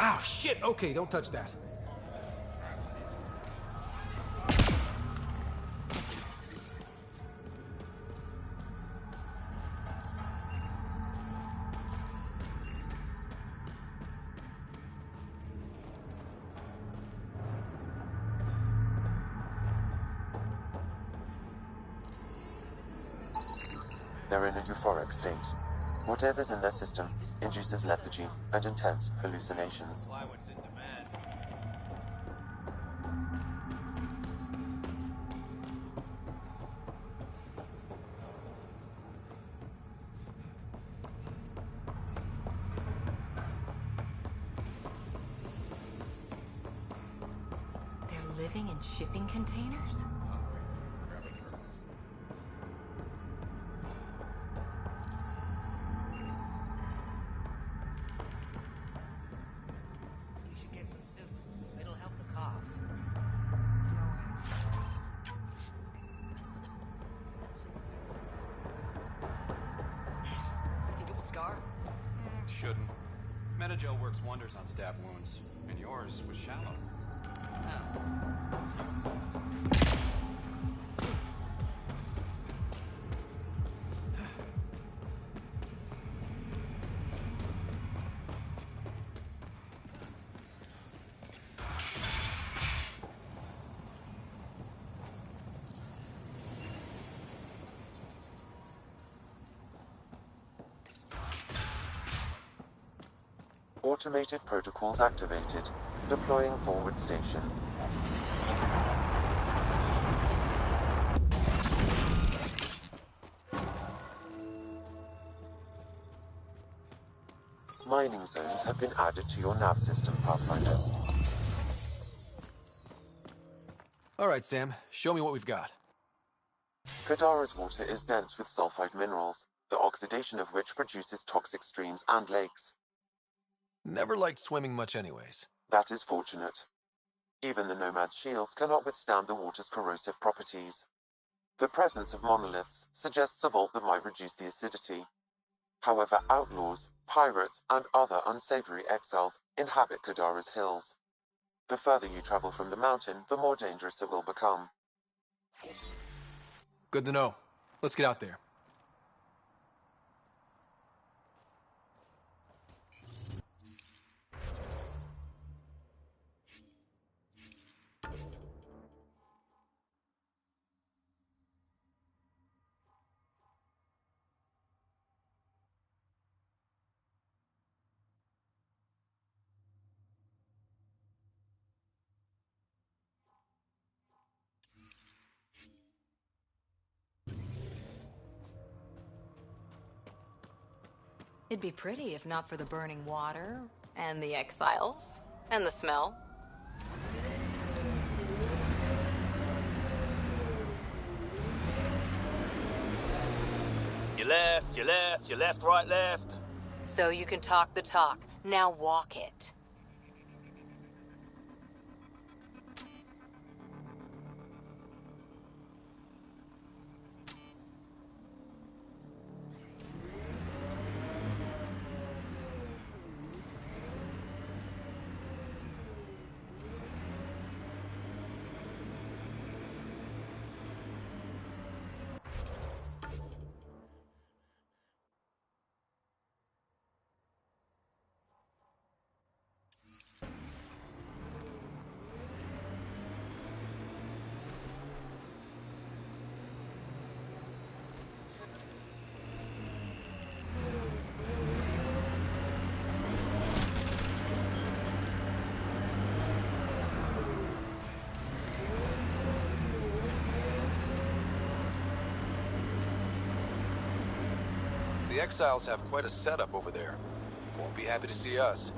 Ow, shit! Okay, don't touch that. They're in a euphoric state. Whatever's in their system induces lethargy and intense hallucinations. They're living in shipping containers? Shouldn't. Metagel works wonders on stab wounds, and yours was shallow. Automated protocols activated. Deploying forward station. Mining zones have been added to your nav system, Pathfinder. Alright, Sam. Show me what we've got. Kadara's water is dense with sulfide minerals, the oxidation of which produces toxic streams and lakes. Never liked swimming much anyways. That is fortunate. Even the Nomad's shields cannot withstand the water's corrosive properties. The presence of monoliths suggests a vault that might reduce the acidity. However, outlaws, pirates, and other unsavory exiles inhabit Kadara's hills. The further you travel from the mountain, the more dangerous it will become. Good to know. Let's get out there. It'd be pretty if not for the burning water, and the exiles, and the smell. You left, right, left. So you can talk the talk. Now walk it. The exiles have quite a setup over there. Won't be happy to see us.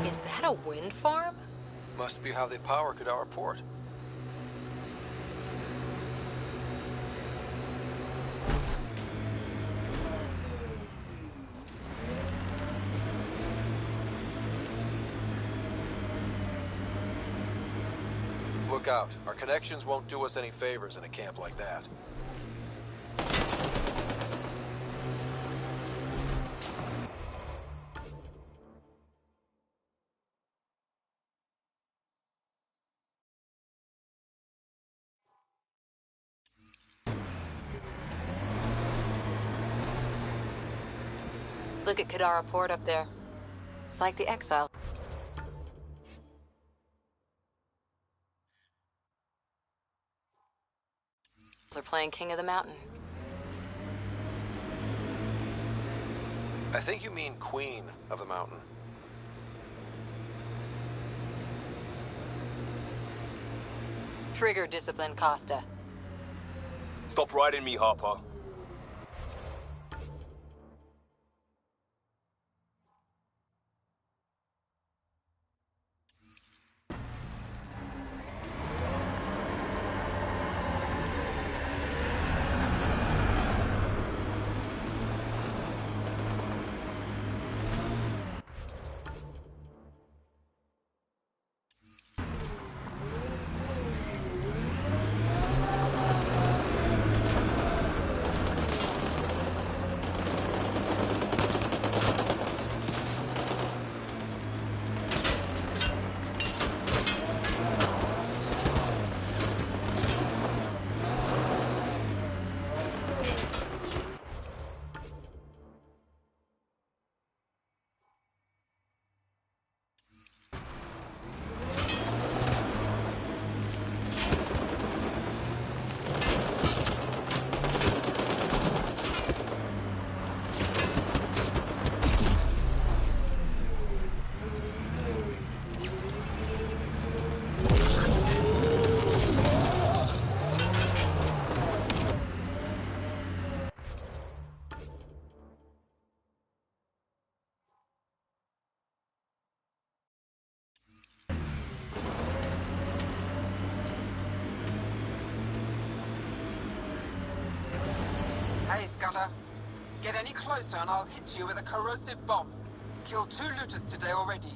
Is that a wind farm? Must be how they power Kadara Port. Look out. Our connections won't do us any favors in a camp like that. Look at Kadara Port up there. It's like the exiles are playing King of the Mountain. I think you mean Queen of the Mountain. Trigger discipline, Costa. Stop riding me, Harper. Hey, Scudder. Get any closer and I'll hit you with a corrosive bomb. killed 2 looters today already.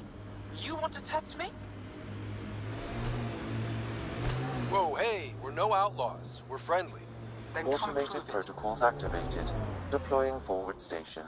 You want to test me? Whoa, hey, we're no outlaws. We're friendly. Then Automated protocols activated. Deploying forward station.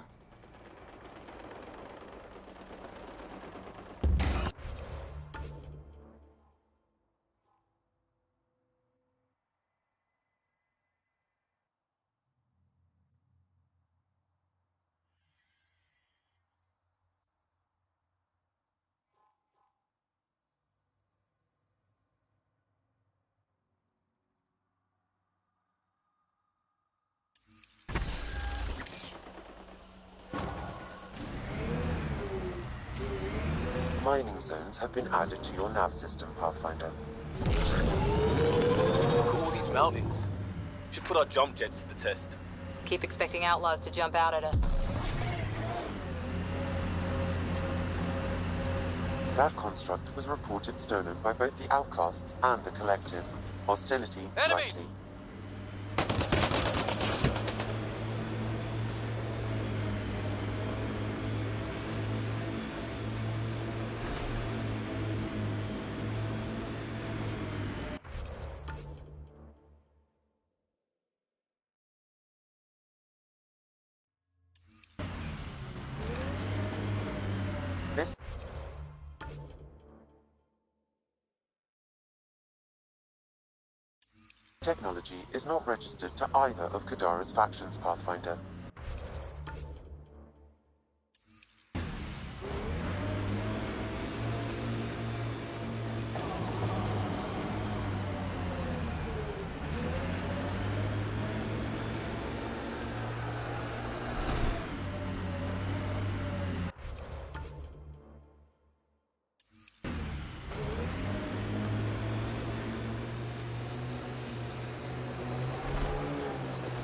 Mining zones have been added to your nav system, Pathfinder. Look at all these mountains. Should put our jump jets to the test. Keep expecting outlaws to jump out at us. That construct was reported stolen by both the Outcasts and the Collective. Hostility Enemies! likely. This technology is not registered to either of Kadara's factions, Pathfinder.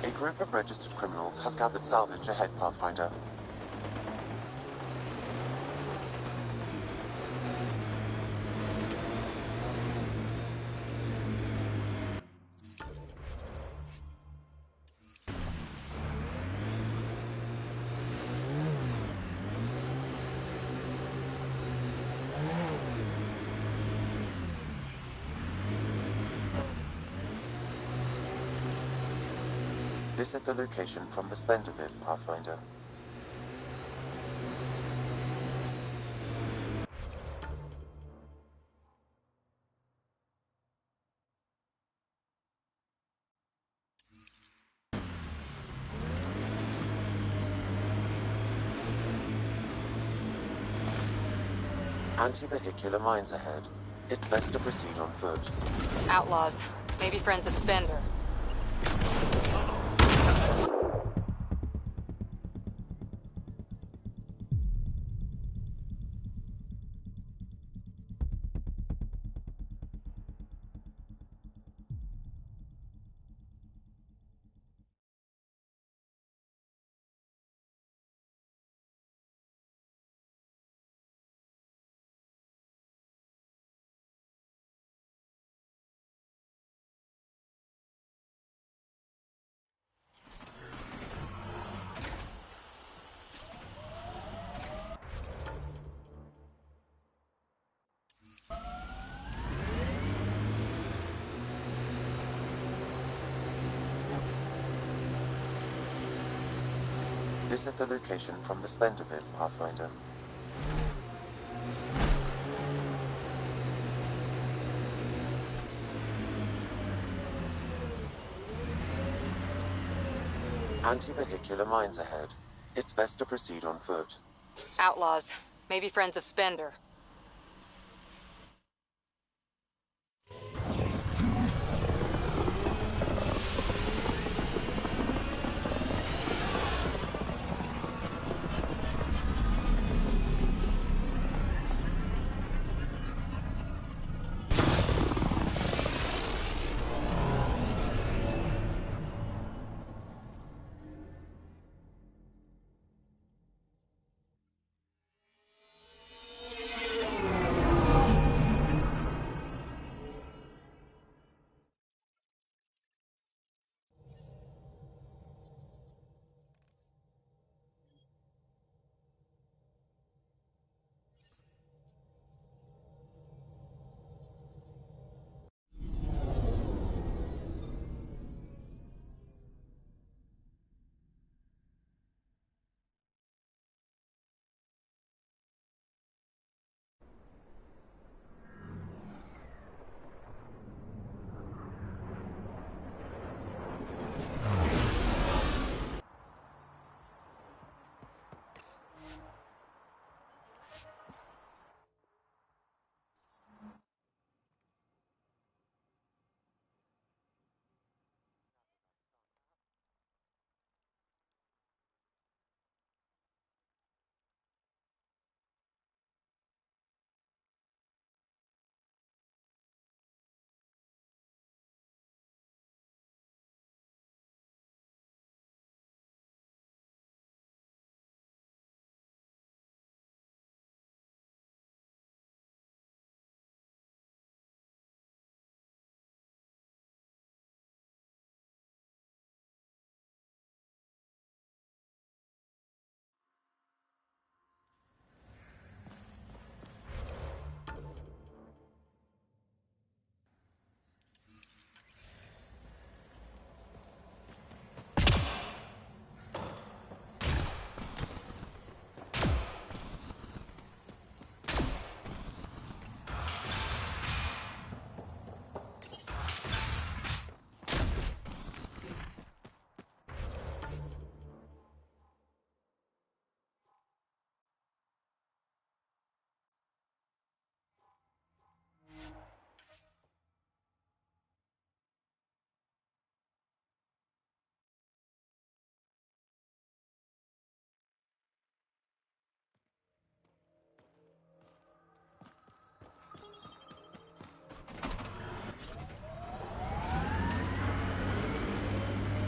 A group of registered criminals has gathered salvage ahead, Pathfinder. This is the location from the Splendor Bit, Pathfinder. Anti-vehicular mines ahead. It's best to proceed on foot. Outlaws. Maybe friends of Spender. This is the location from the Splendor Bit, Pathfinder. Anti-vehicular mines ahead. It's best to proceed on foot. Outlaws. Maybe friends of Spender.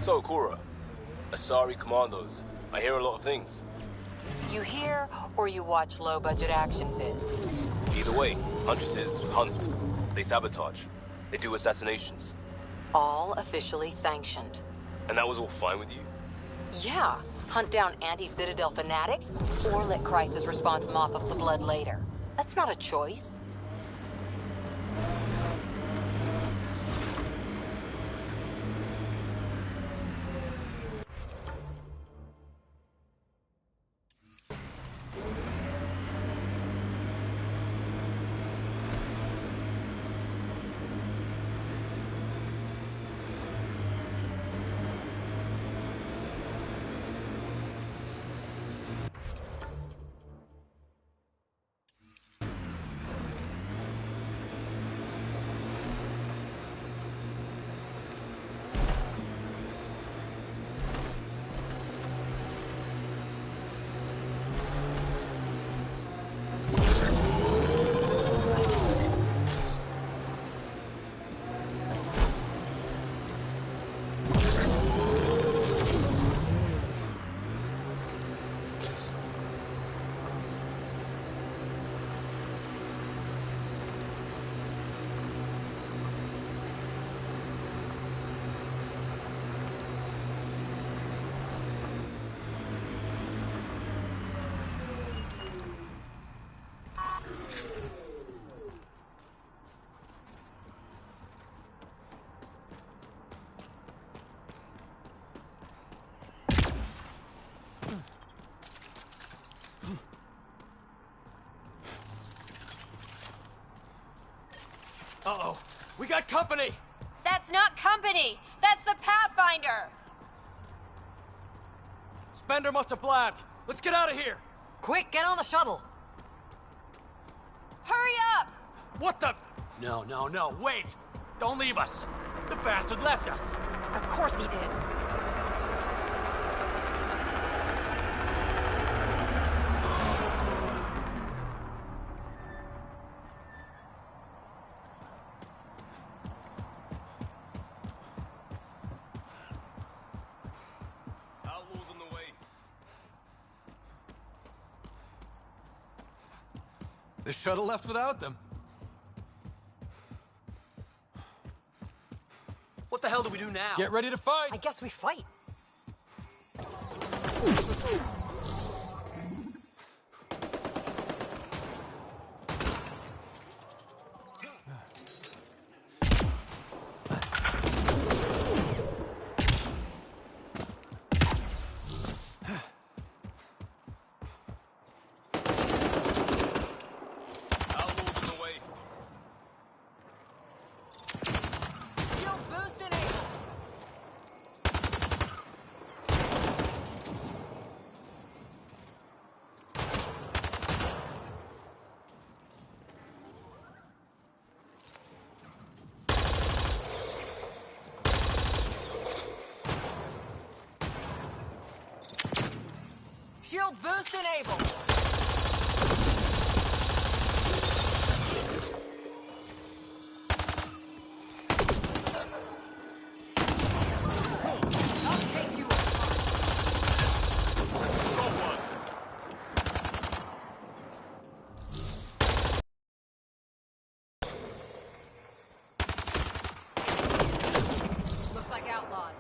So, Cora, Asari Commandos. I hear a lot of things. You hear or you watch low-budget action vids? Either way, Huntresses hunt. They sabotage. They do assassinations. All officially sanctioned. And that was all fine with you? Yeah. Hunt down anti-Citadel fanatics, or let crisis response mop up the blood later. That's not a choice. Uh-oh. We got company! That's not company! That's the Pathfinder! Spender must have blabbed. Let's get out of here! Quick, get on the shuttle! Hurry up! What the... No, wait! Don't leave us! The bastard left us! Of course he did. Outlaws on the way. The shuttle left without them. What the hell do we do now? Get ready to fight! I guess we fight. Shield boost enabled. Looks like outlaws.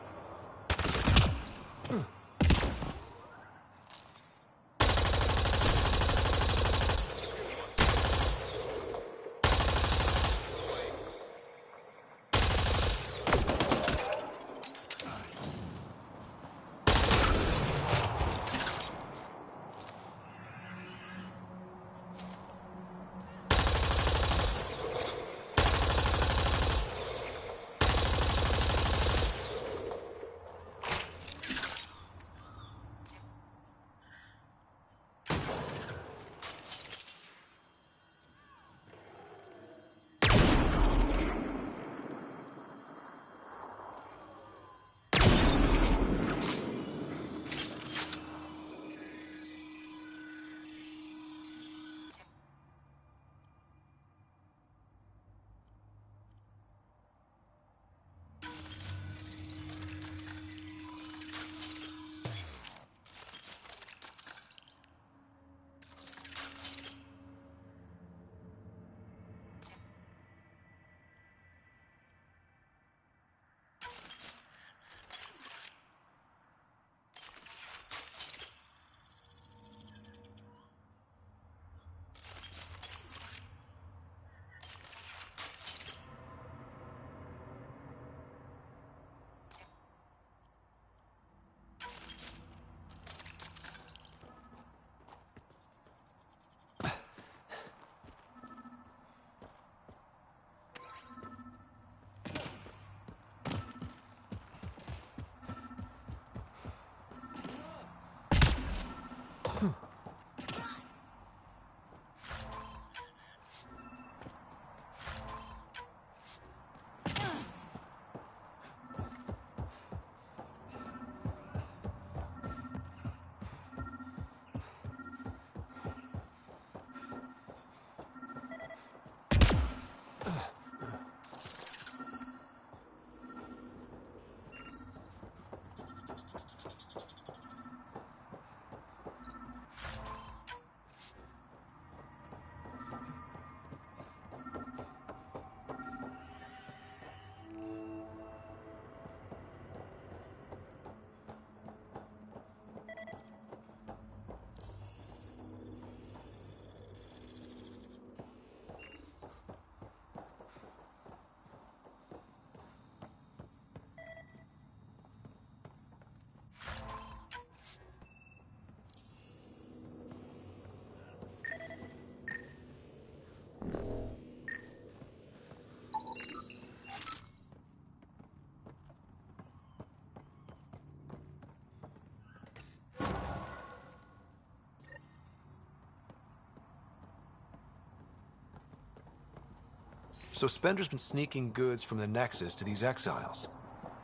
So Spender's been sneaking goods from the Nexus to these exiles.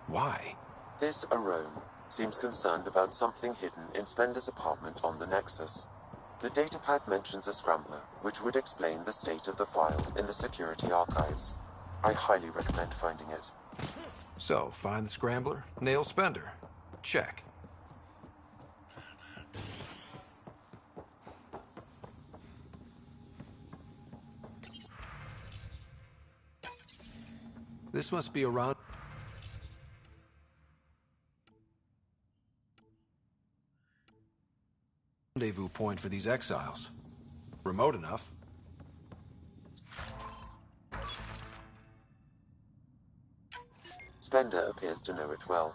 Why? This Arome seems concerned about something hidden in Spender's apartment on the Nexus. The datapad mentions a scrambler, which would explain the state of the file in the security archives. I highly recommend finding it. So, find the scrambler, nail Spender. Check. This must be around... rendezvous point for these exiles. Remote enough. Spender appears to know it well.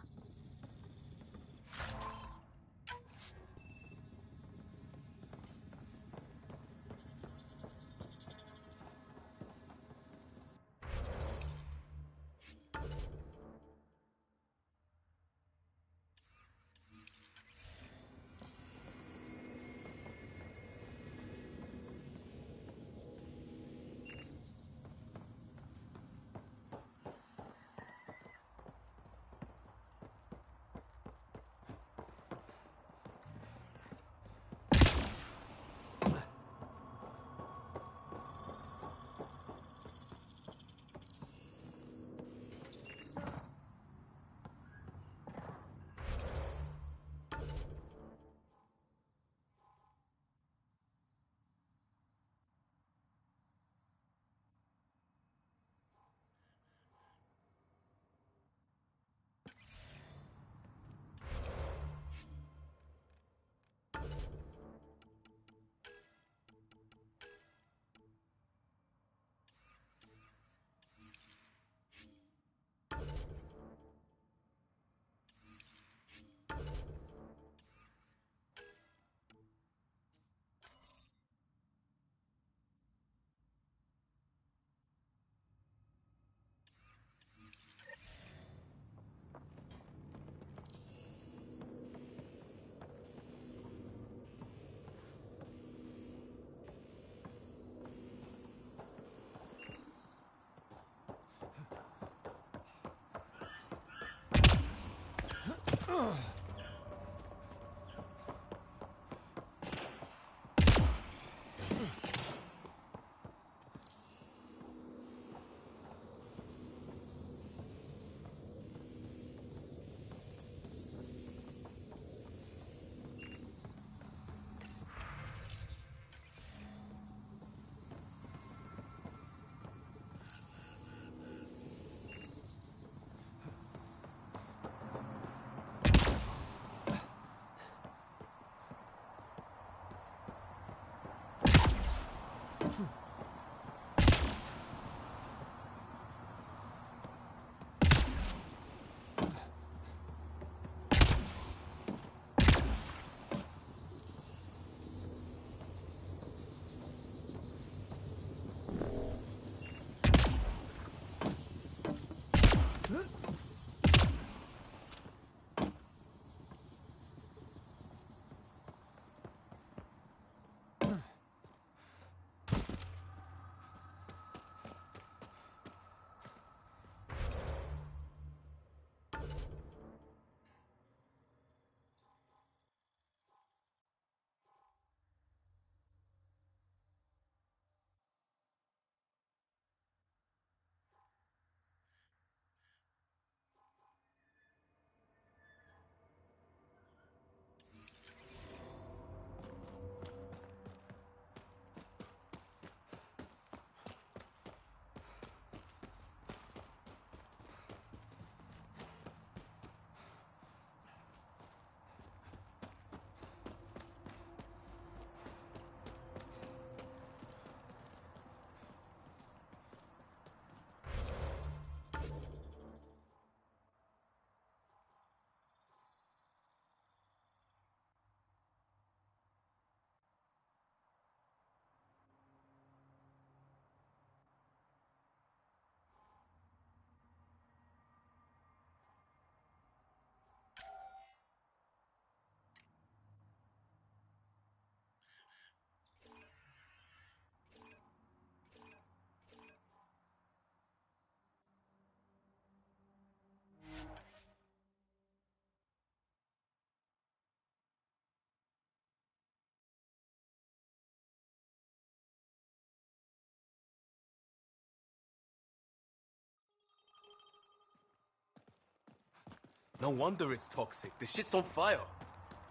No wonder it's toxic. The shit's on fire.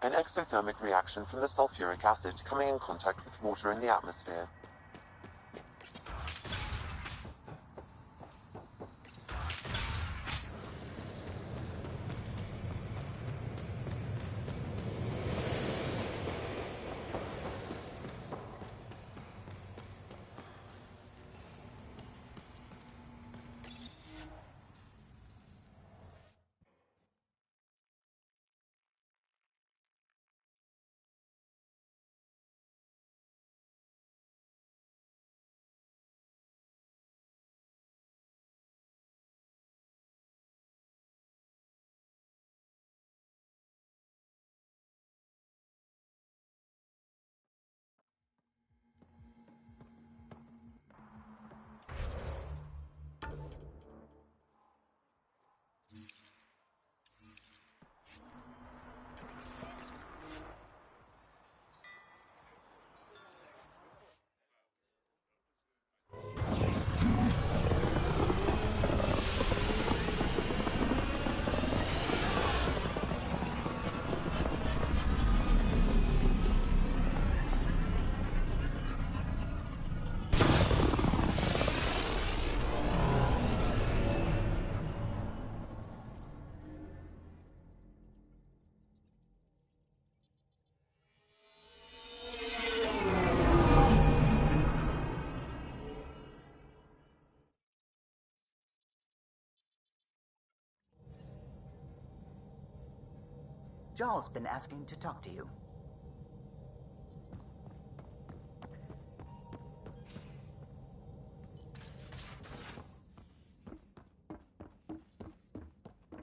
An exothermic reaction from the sulfuric acid coming in contact with water in the atmosphere. Jarl's been asking to talk to you.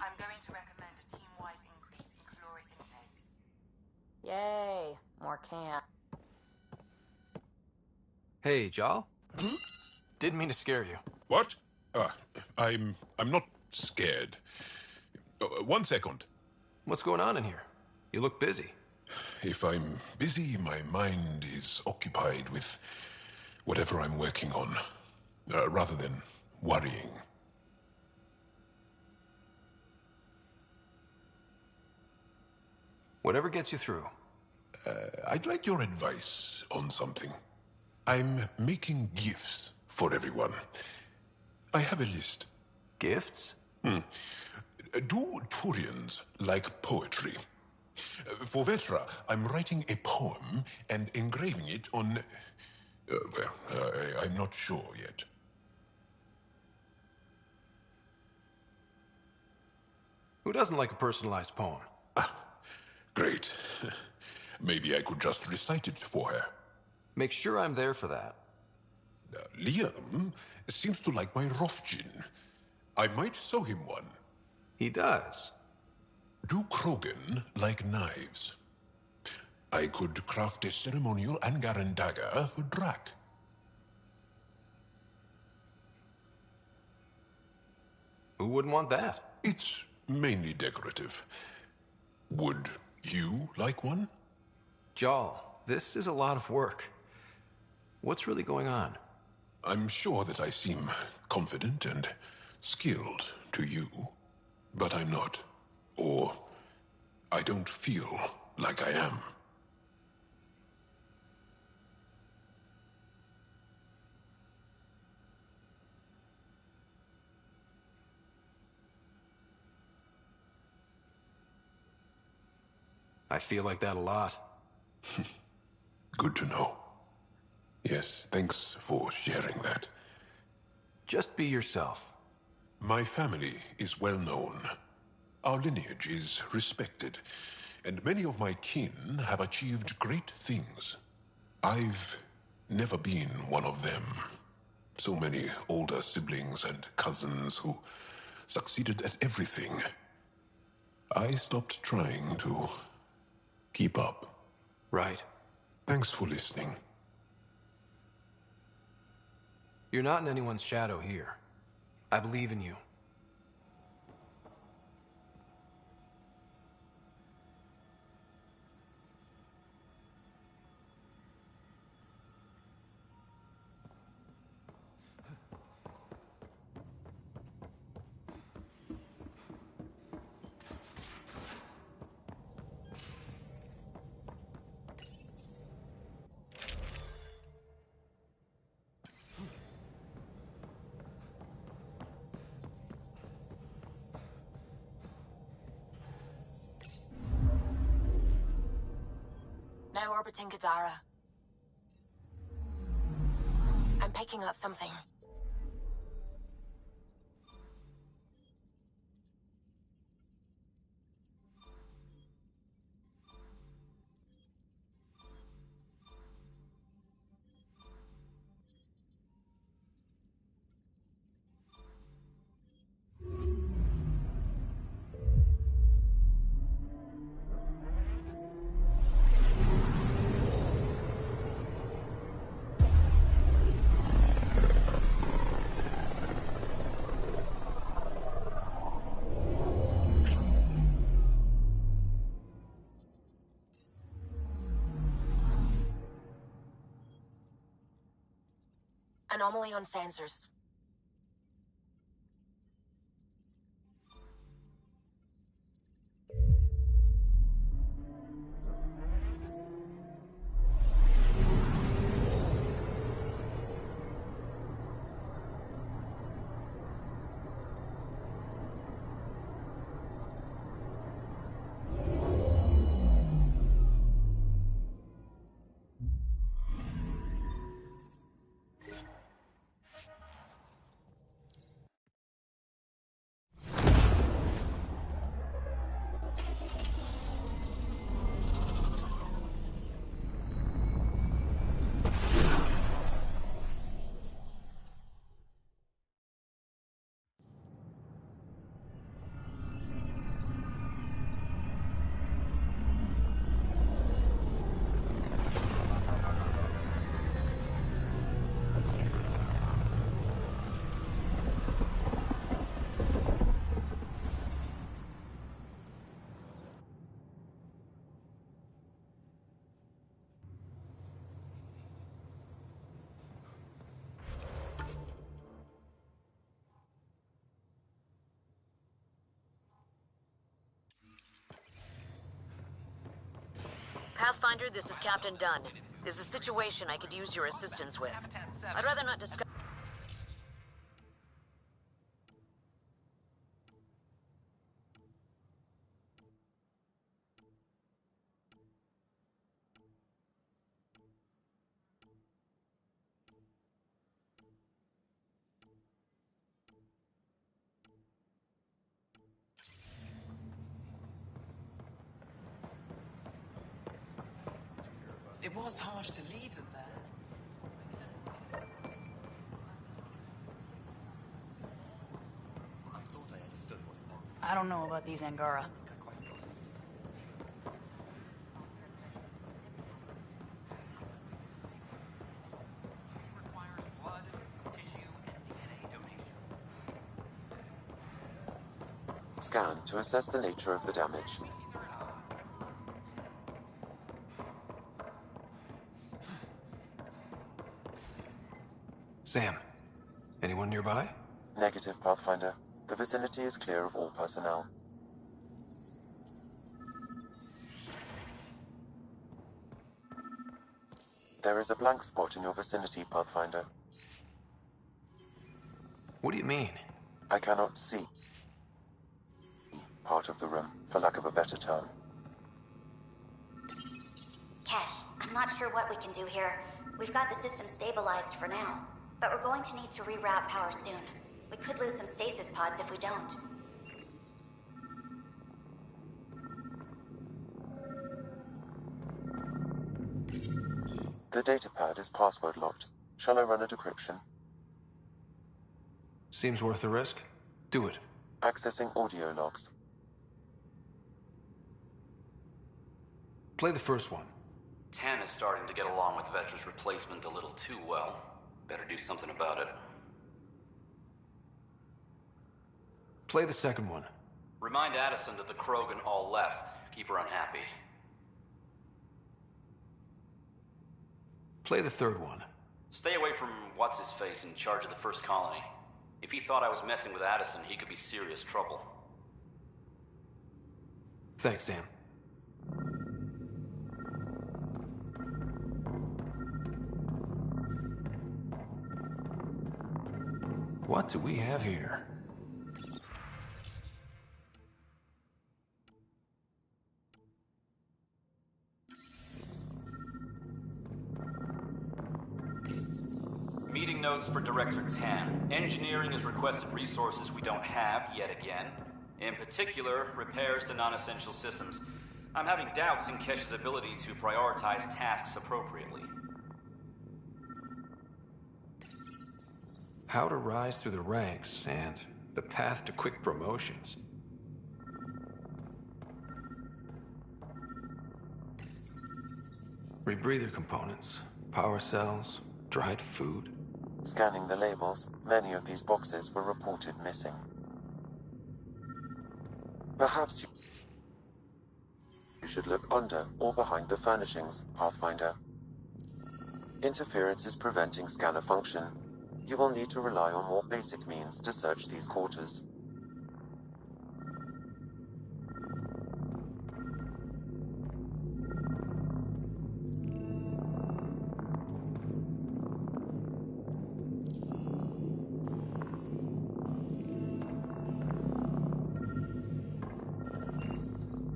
I'm going to recommend a team-wide increase in caloric intake. Yay, more camp. Hey, Jal? Didn't mean to scare you. What? I'm not scared. 1 second. What's going on in here? You look busy. If I'm busy, my mind is occupied with whatever I'm working on, rather than worrying. Whatever gets you through. I'd like your advice on something. I'm making gifts for everyone. I have a list. Gifts? Do Turians like poetry? For Vetra, I'm writing a poem and engraving it on... I'm not sure yet. Who doesn't like a personalized poem? Great. Maybe I could just recite it for her. Make sure I'm there for that. Liam seems to like my Rofgin. I might sew him one. He does. Do Krogan like knives? I could craft a ceremonial Angaran dagger for Drac. Who wouldn't want that? It's mainly decorative. Would you like one? Jal, this is a lot of work. What's really going on? I'm sure that I seem confident and skilled to you, but I'm not. Or I don't feel like I am. I feel like that a lot. Good to know. Yes, thanks for sharing that. Just be yourself. My family is well known. Our lineage is respected, and many of my kin have achieved great things. I've never been one of them. So many older siblings and cousins who succeeded at everything. I stopped trying to keep up. Right. Thanks for listening. You're not in anyone's shadow here. I believe in you. Now orbiting Gadara. I'm picking up something. Anomaly on sensors. Pathfinder, this is Captain Dunn. There's a situation I could use your assistance with. I'd rather not discuss... It was harsh to leave them there. I don't know about these Angara. Scan to assess the nature of the damage. Sam, anyone nearby? Negative, Pathfinder. The vicinity is clear of all personnel. There is a blank spot in your vicinity, Pathfinder. What do you mean? I cannot see part of the room, for lack of a better term. Kesh, I'm not sure what we can do here. We've got the system stabilized for now, but we're going to need to reroute power soon. We could lose some stasis pods if we don't. The datapad is password locked. Shall I run a decryption? Seems worth the risk. Do it. Accessing audio logs. Play the first one. Tan is starting to get along with Vetra's replacement a little too well. Better do something about it. Play the second one. Remind Addison that the Krogan all left. Keep her unhappy. Play the third one. Stay away from what's-his-face in charge of the first colony. If he thought I was messing with Addison, he could be serious trouble. Thanks, Sam. What do we have here? Taking notes for Director Tam. Engineering has requested resources we don't have yet again. In particular, repairs to non-essential systems. I'm having doubts in Kesh's ability to prioritize tasks appropriately. How to rise through the ranks and the path to quick promotions. Rebreather components, power cells, dried food. Scanning the labels, many of these boxes were reported missing. Perhaps you should look under or behind the furnishings, Pathfinder. Interference is preventing scanner function. You will need to rely on more basic means to search these quarters.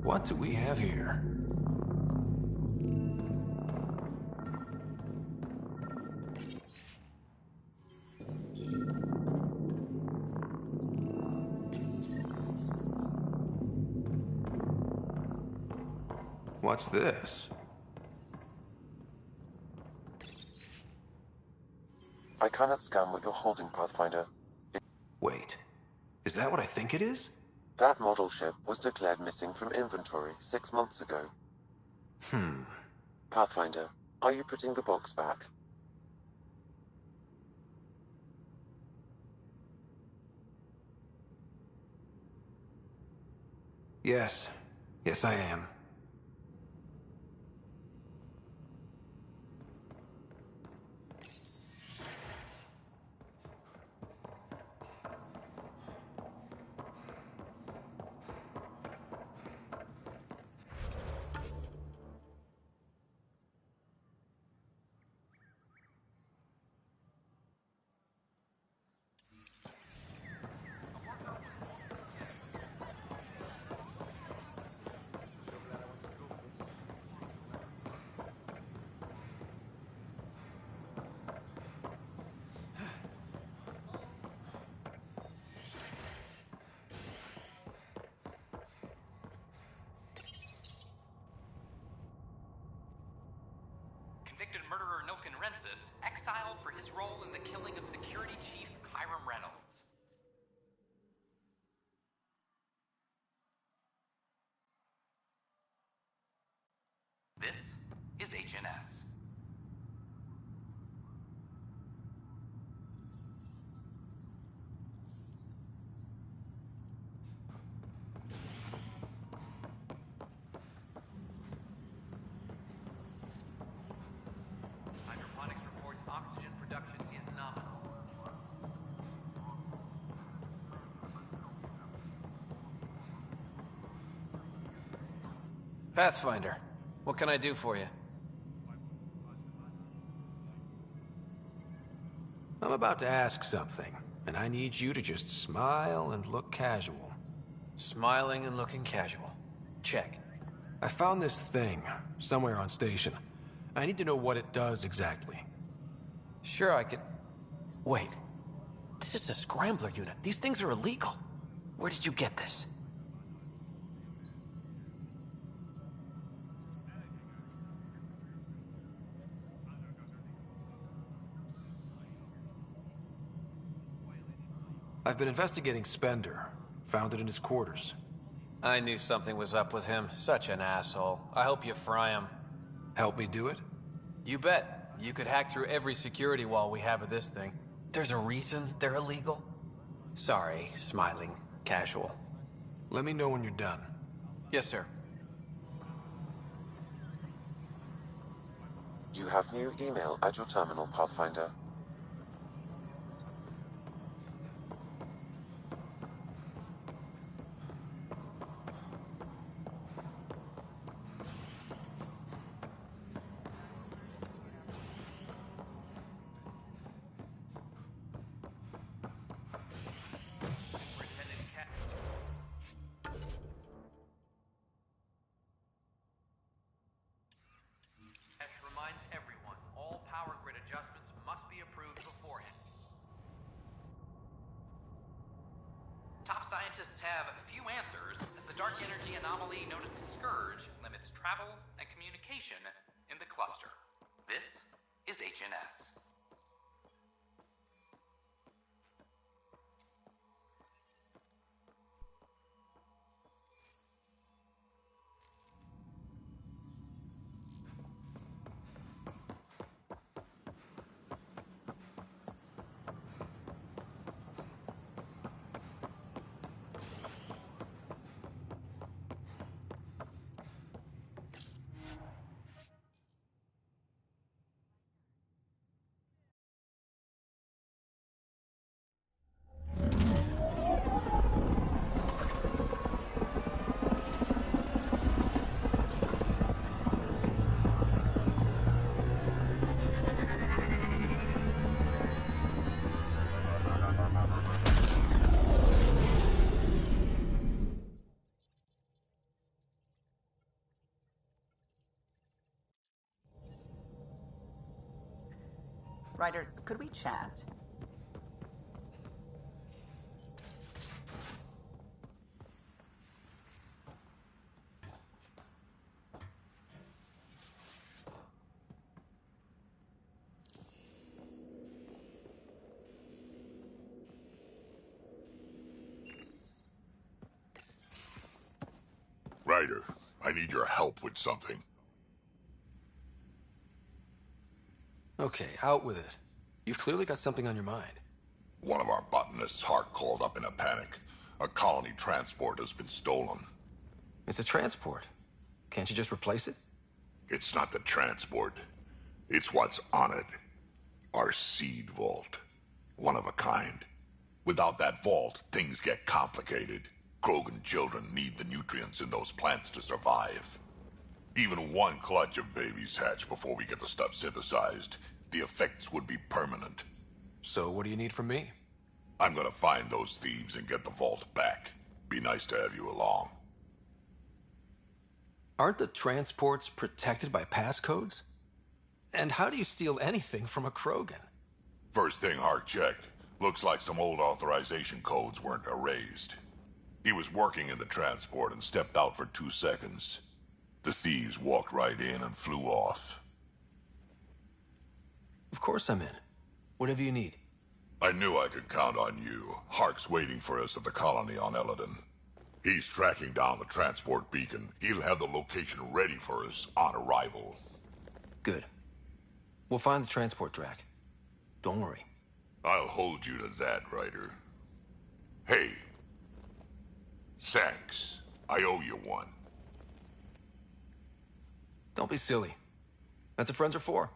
What do we have here? What's this? I cannot scan what you're holding, Pathfinder. Wait, is that what I think it is? That model ship was declared missing from inventory 6 months ago. Pathfinder, are you putting the box back? Yes. Yes, I am. Convicted murderer Nilken Rensis, exiled for his role in the killing of Security Chief Hiram Reynolds. This is HNS. Hydroponics reports oxygen production is nominal. Pathfinder, what can I do for you? I'm about to ask something, and I need you to just smile and look casual. Smiling and looking casual. Check. I found this thing somewhere on station. I need to know what it does exactly. Sure, I could... Wait. This is a scrambler unit. These things are illegal. Where did you get this? I've been investigating Spender. Found it in his quarters. I knew something was up with him. Such an asshole. I hope you fry him. Help me do it? You bet. You could hack through every security wall we have of this thing. There's a reason they're illegal. Sorry, smiling, casual. Let me know when you're done. Yes, sir. You have new email at your terminal, Pathfinder. Reminds everyone, all power grid adjustments must be scientists have few answers, as the dark energy anomaly known as the Scourge limits travel and communication in the cluster. This is HNS. Ryder, could we chat? Ryder, I need your help with something. Okay, out with it. You've clearly got something on your mind. One of our botanists' heart called up in a panic. A colony transport has been stolen. It's a transport. Can't you just replace it? It's not the transport. It's what's on it. Our seed vault. One of a kind. Without that vault, things get complicated. Krogan children need the nutrients in those plants to survive. Even one clutch of babies hatch before we get the stuff synthesized. The effects would be permanent. So what do you need from me? I'm gonna find those thieves and get the vault back. Be nice to have you along. Aren't the transports protected by passcodes? And how do you steal anything from a Krogan? First thing Hark checked. Looks like some old authorization codes weren't erased. He was working in the transport and stepped out for 2 seconds. The thieves walked right in and flew off. Of course I'm in. Whatever you need. I knew I could count on you. Hark's waiting for us at the colony on Eladon. He's tracking down the transport beacon. He'll have the location ready for us on arrival. Good. We'll find the transport track. Don't worry. I'll hold you to that, Ryder. Hey. Thanks. I owe you one. Don't be silly. That's what friends are for.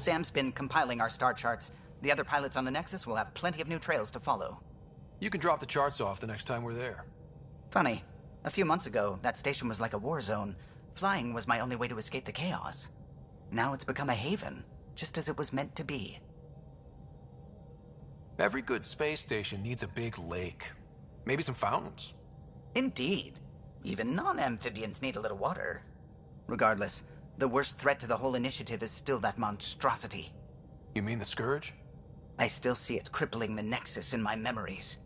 Sam's been compiling our star charts. The other pilots on the Nexus will have plenty of new trails to follow. You can drop the charts off the next time we're there. Funny. A few months ago, that station was like a war zone. Flying was my only way to escape the chaos. Now it's become a haven, just as it was meant to be. Every good space station needs a big lake. Maybe some fountains. Indeed. Even non-amphibians need a little water. Regardless, the worst threat to the whole initiative is still that monstrosity. You mean the Scourge? I still see it crippling the Nexus in my memories.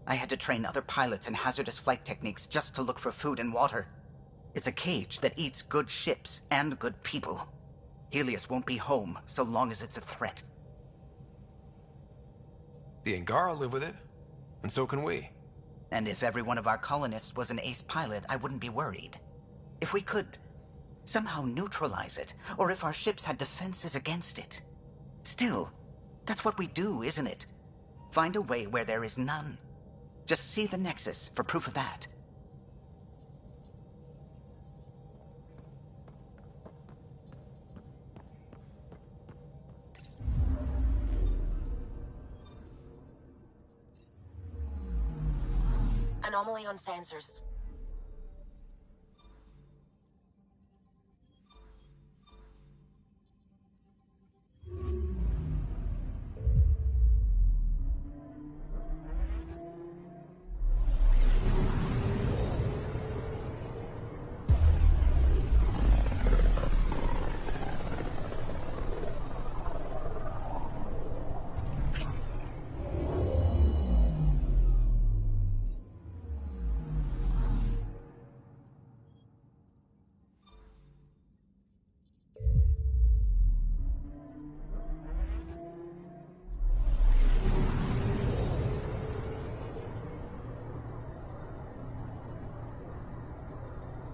I had to train other pilots in hazardous flight techniques just to look for food and water. It's a cage that eats good ships and good people. Helios won't be home so long as it's a threat. The Angara live with it, and so can we. And if every one of our colonists was an ace pilot, I wouldn't be worried. If we could somehow neutralize it, or if our ships had defenses against it. Still, that's what we do, isn't it? Find a way where there is none. Just see the Nexus for proof of that. Anomaly on sensors.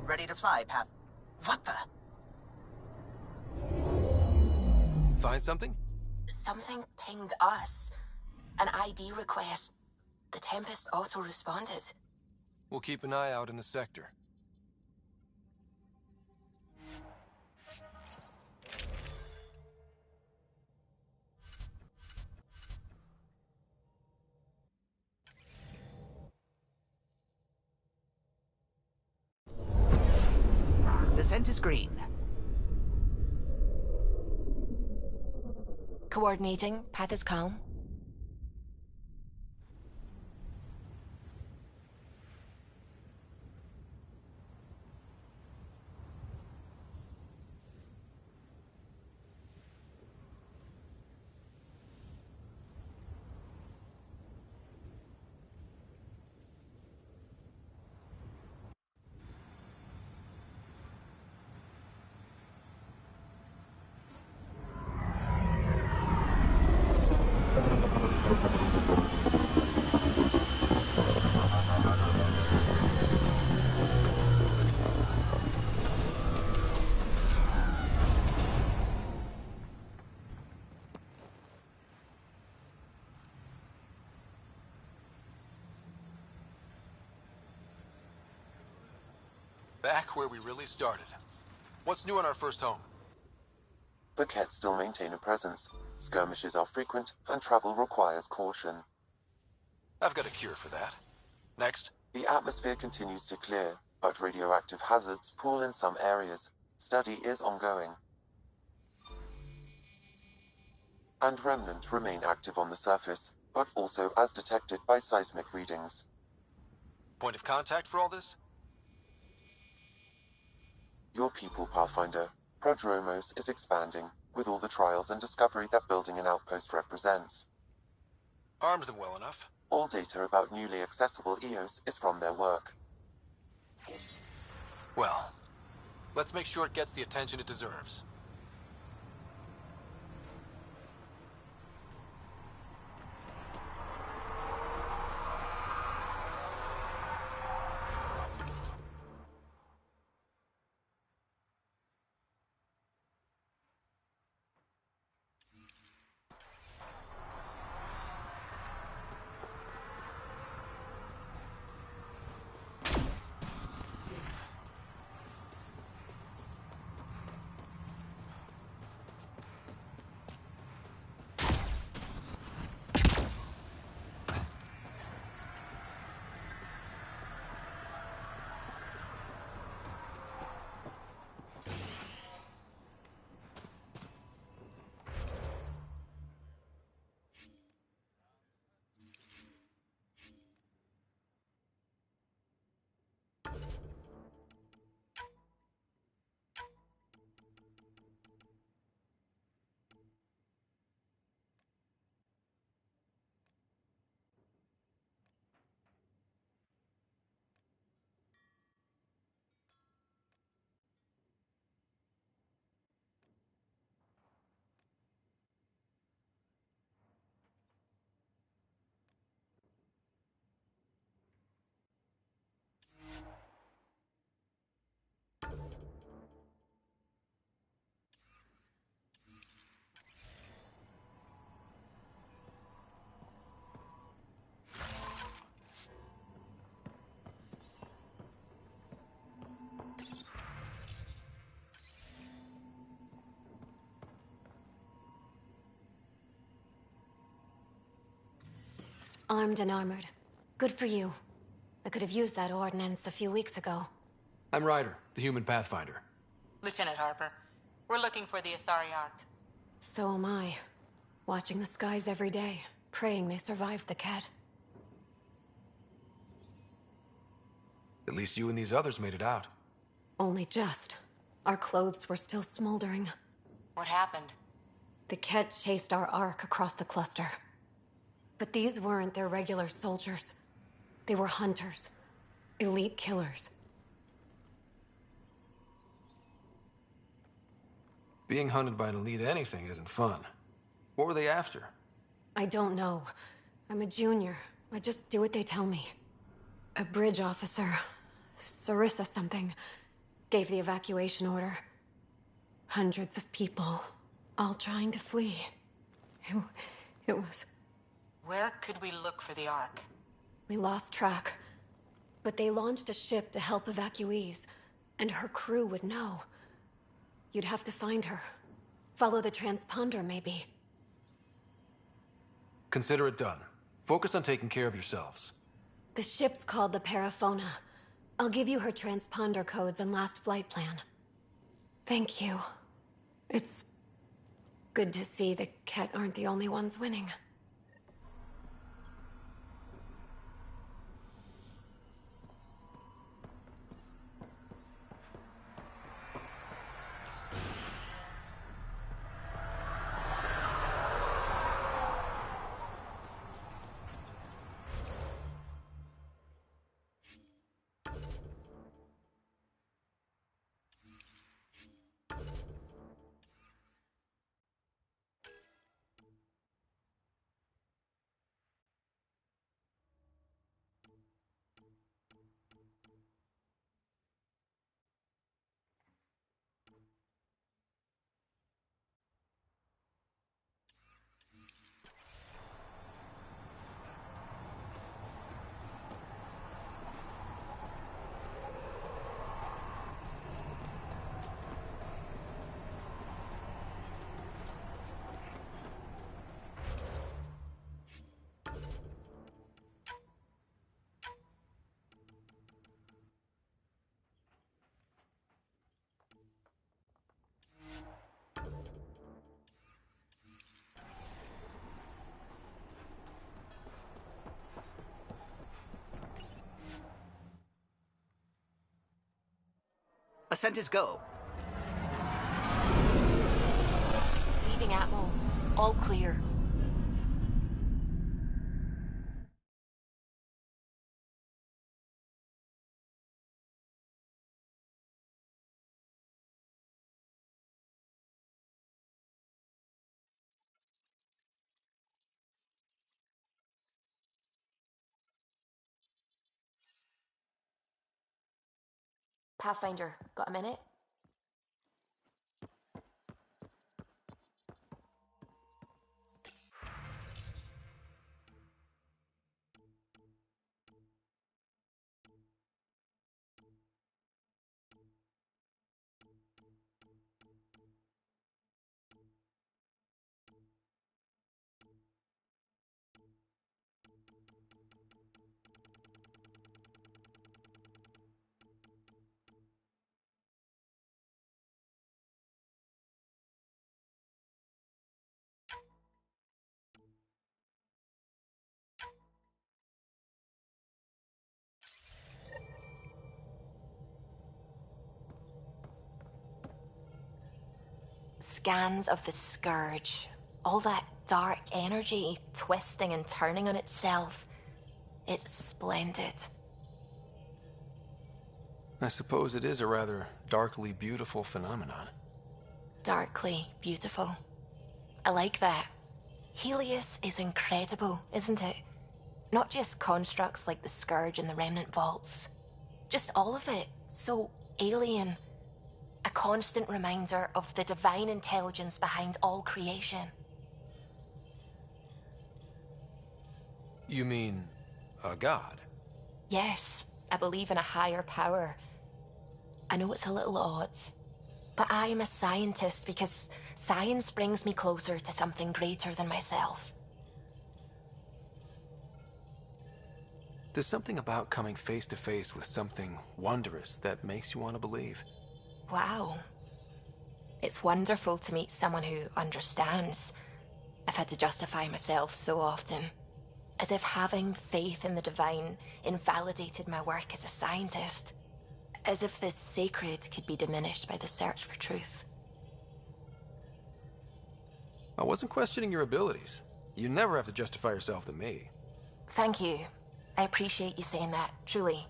Ready to fly, Path. What the? Find something? Something pinged us. An ID request. The Tempest auto-responded. We'll keep an eye out in the sector. Descent is green. Coordinating. Path is calm. Back where we really started. What's new on our first home? The Kett still maintain a presence. Skirmishes are frequent, and travel requires caution. I've got a cure for that. Next. The atmosphere continues to clear, but radioactive hazards pool in some areas. Study is ongoing. And remnants remain active on the surface, but also as detected by seismic readings. Point of contact for all this? Your people, Pathfinder. Prodromos is expanding, with all the trials and discovery that building an outpost represents. Armed them well enough. All data about newly accessible EOS is from their work. Well, let's make sure it gets the attention it deserves. Armed and armored. Good for you. I could have used that ordnance a few weeks ago. I'm Ryder, the human pathfinder. Lieutenant Harper, we're looking for the Asari Ark. So am I. Watching the skies every day, praying they survived the Ket. At least you and these others made it out. Only just. Our clothes were still smoldering. What happened? The Ket chased our Ark across the cluster. But these weren't their regular soldiers. They were hunters. Elite killers. Being hunted by an elite anything isn't fun. What were they after? I don't know. I'm a junior. I just do what they tell me. A bridge officer, Sarissa something, gave the evacuation order. Hundreds of people, all trying to flee. It was... Where could we look for the Ark? We lost track. But they launched a ship to help evacuees, and her crew would know. You'd have to find her. Follow the transponder, maybe. Consider it done. Focus on taking care of yourselves. The ship's called the Paraphona. I'll give you her transponder codes and last flight plan. Thank you. It's good to see the Ket aren't the only ones winning. Ascent is go. Leaving Atmo. All clear. Pathfinder, got a minute? Scans of the Scourge. All that dark energy twisting and turning on itself. It's splendid. I suppose it is a rather darkly beautiful phenomenon. Darkly beautiful. I like that. Helios is incredible, isn't it? Not just constructs like the Scourge and the Remnant Vaults. Just all of it. So alien. A constant reminder of the divine intelligence behind all creation. You mean a god? Yes, I believe in a higher power. I know it's a little odd, but I am a scientist because science brings me closer to something greater than myself. There's something about coming face to face with something wondrous that makes you want to believe. Wow. It's wonderful to meet someone who understands. I've had to justify myself so often. As if having faith in the divine invalidated my work as a scientist. As if the sacred could be diminished by the search for truth. I wasn't questioning your abilities. You never have to justify yourself to me. Thank you. I appreciate you saying that, truly.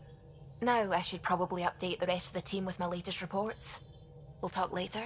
Now I should probably update the rest of the team with my latest reports. We'll talk later.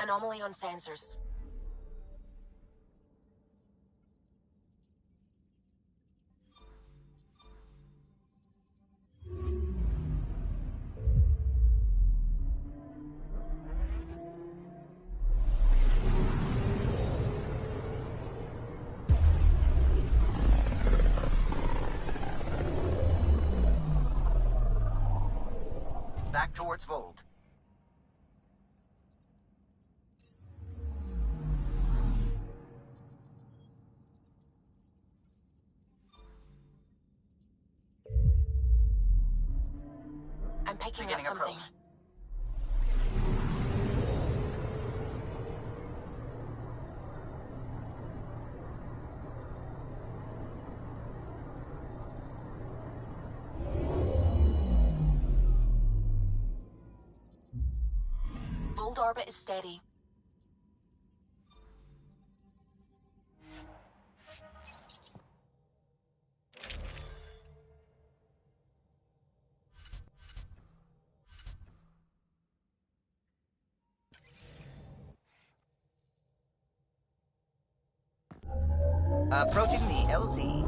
Anomaly on sensors. Back towards Vold. I'm picking up Beginning something. approach. Vold orbit is steady. Approaching the LZ.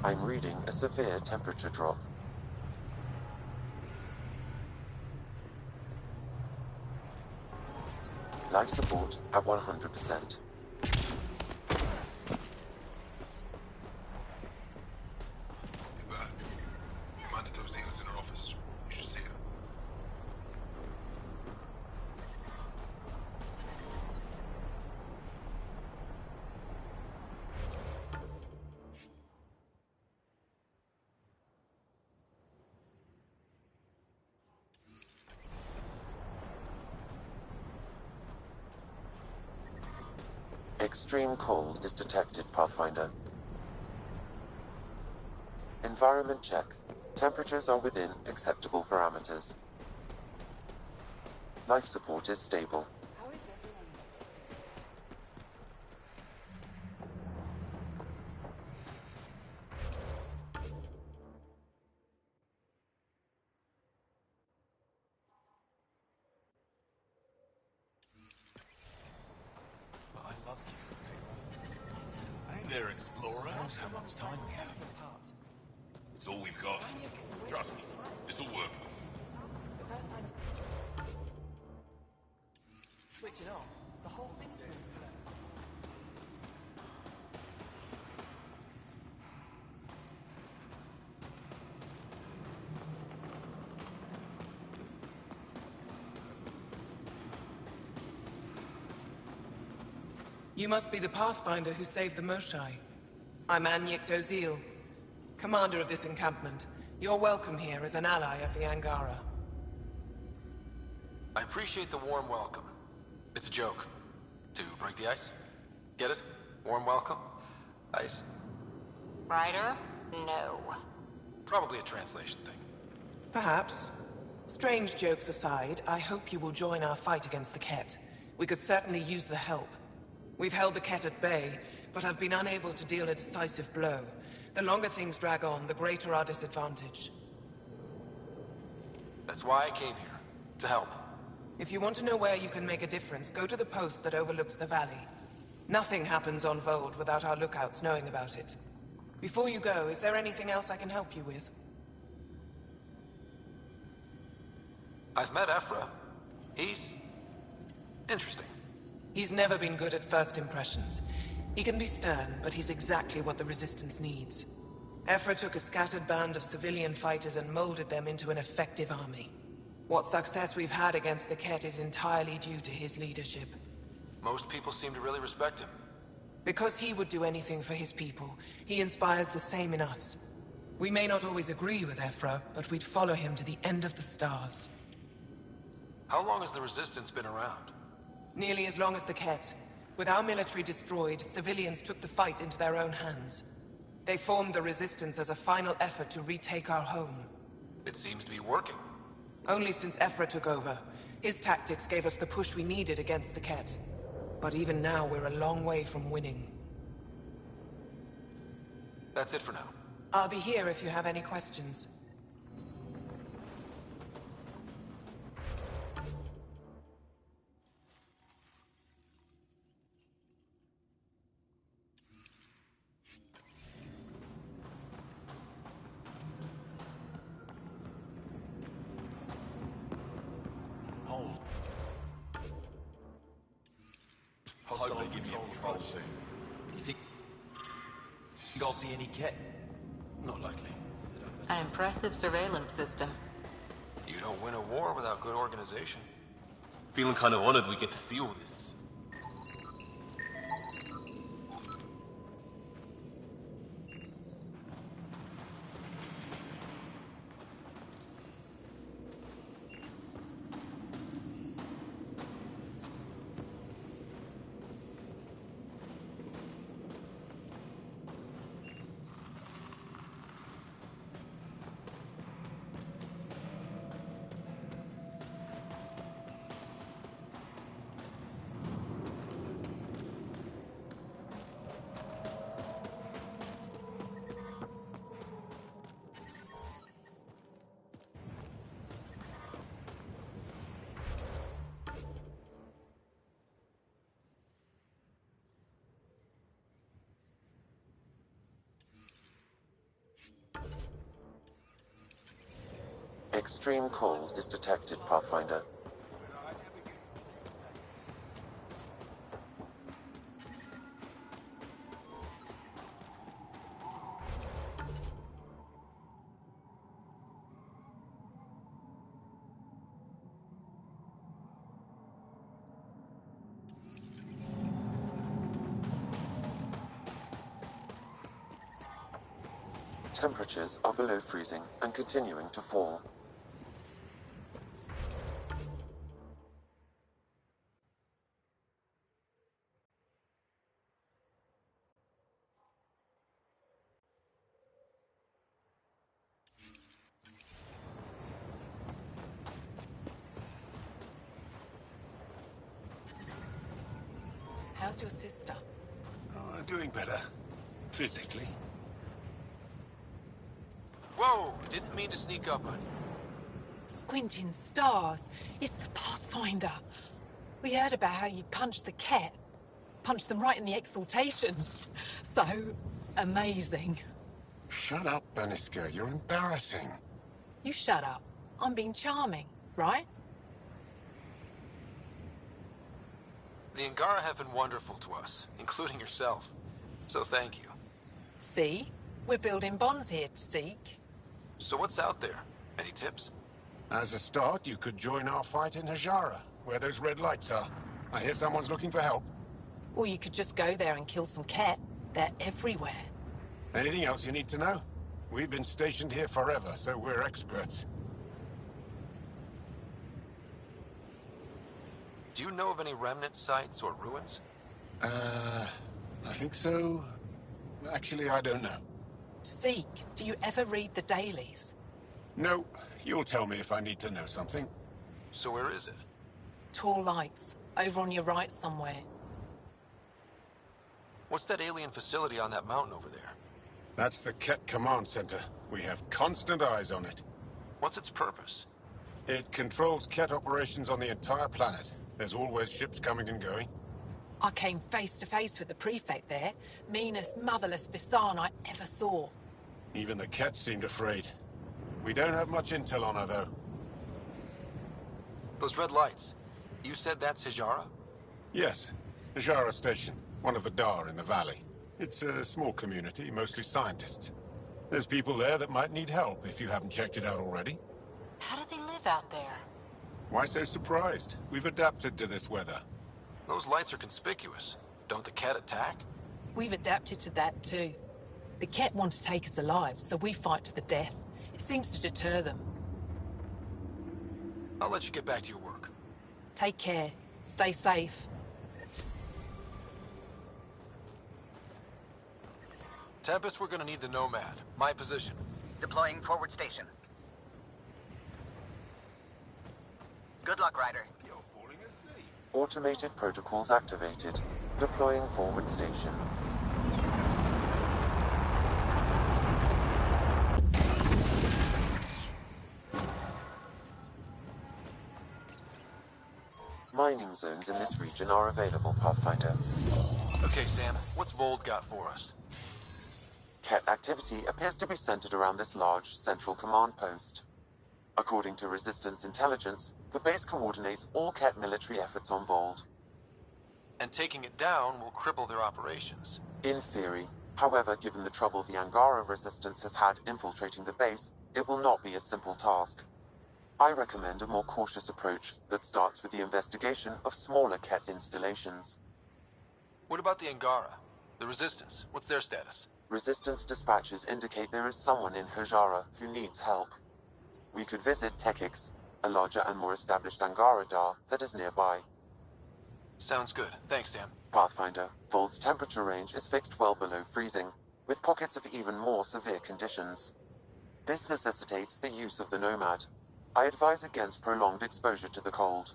I'm reading a severe temperature drop. Life support at 100%. Amanda Dozier is in her office. You should see her. Extreme cold is detected, Pathfinder. Environment check. Temperatures are within acceptable parameters. Life support is stable. explorer. Knows how much time we have. It's all we've got. Trust me, this'll work. The first time switching off, the whole thing's been You must be the Pathfinder who saved the Moshai. I'm Anyek Dozil, commander of this encampment. You're welcome here as an ally of the Angara. I appreciate the warm welcome. It's a joke. To break the ice? Get it? Warm welcome? Ice? Ryder? No. Probably a translation thing. Perhaps. Strange jokes aside, I hope you will join our fight against the Ket. We could certainly use the help. We've held the Ket at bay, but have been unable to deal a decisive blow. The longer things drag on, the greater our disadvantage. That's why I came here. To help. If you want to know where you can make a difference, go to the post that overlooks the valley. Nothing happens on Vold without our lookouts knowing about it. Before you go, is there anything else I can help you with? I've met Ephra. He's interesting. He's never been good at first impressions. He can be stern, but he's exactly what the Resistance needs. Ephra took a scattered band of civilian fighters and molded them into an effective army. What success we've had against the Ket is entirely due to his leadership. Most people seem to really respect him. Because he would do anything for his people, he inspires the same in us. We may not always agree with Ephra, but we'd follow him to the end of the stars. How long has the Resistance been around? Nearly as long as the Ket. With our military destroyed, civilians took the fight into their own hands. They formed the Resistance as a final effort to retake our home. It seems to be working. Only since Ephra took over. His tactics gave us the push we needed against the Ket. But even now, we're a long way from winning. That's it for now. I'll be here if you have any questions. Hope they give you control soon. You think I'll see any Ket? Not likely. An impressive surveillance system. You don't win a war without good organization. Feeling kind of honored we get to see all this. Extreme cold is detected, Pathfinder. Temperatures are below freezing and continuing to fall. How's your sister? Oh, doing better. Physically. Whoa! Didn't mean to sneak up on you. Squinting stars. It's the Pathfinder. We heard about how you punched the Ket. Punched them right in the exaltations. So, amazing. Shut up, Beniska. You're embarrassing. You shut up. I'm being charming, right? The Angara have been wonderful to us, including yourself. So thank you. See? We're building bonds here to seek. So what's out there? Any tips? As a start, you could join our fight in Hajara, where those red lights are. I hear someone's looking for help. Or you could just go there and kill some Ket. They're everywhere. Anything else you need to know? We've been stationed here forever, so we're experts. Do you know of any remnant sites or ruins? I think so. Actually, I don't know. Seek, do you ever read the dailies? No, you'll tell me if I need to know something. So where is it? Tall lights, over on your right somewhere. What's that alien facility on that mountain over there? That's the Ket Command Center. We have constant eyes on it. What's its purpose? It controls Ket operations on the entire planet. There's always ships coming and going. I came face to face with the prefect there. Meanest, motherless Visan I ever saw. Even the Ket seemed afraid. We don't have much intel on her, though. Those red lights. You said that's Hijara? Yes. Hajara Station, one of the Dar in the valley. It's a small community, mostly scientists. There's people there that might need help if you haven't checked it out already. How do they live out there? Why so surprised? We've adapted to this weather. Those lights are conspicuous. Don't the Ket attack? We've adapted to that too. The Ket want to take us alive, so we fight to the death. It seems to deter them. I'll let you get back to your work. Take care. Stay safe. Tempest, we're gonna need the Nomad. My position. Deploying forward station. Good luck, Ryder. Automated protocols activated. Deploying forward station. Mining zones in this region are available, Pathfinder. Okay, Sam, what's Vold got for us? Ket activity appears to be centered around this large central command post. According to Resistance intelligence, the base coordinates all Ket military efforts on Vold. And taking it down will cripple their operations. In theory. However, given the trouble the Angara Resistance has had infiltrating the base, it will not be a simple task. I recommend a more cautious approach that starts with the investigation of smaller Ket installations. What about the Angara? The Resistance, what's their status? Resistance dispatches indicate there is someone in Hajara who needs help. We could visit Tekix, a larger and more established Angara Dar that is nearby. Sounds good. Thanks, Sam. Pathfinder, Vold's temperature range is fixed well below freezing, with pockets of even more severe conditions. This necessitates the use of the Nomad. I advise against prolonged exposure to the cold.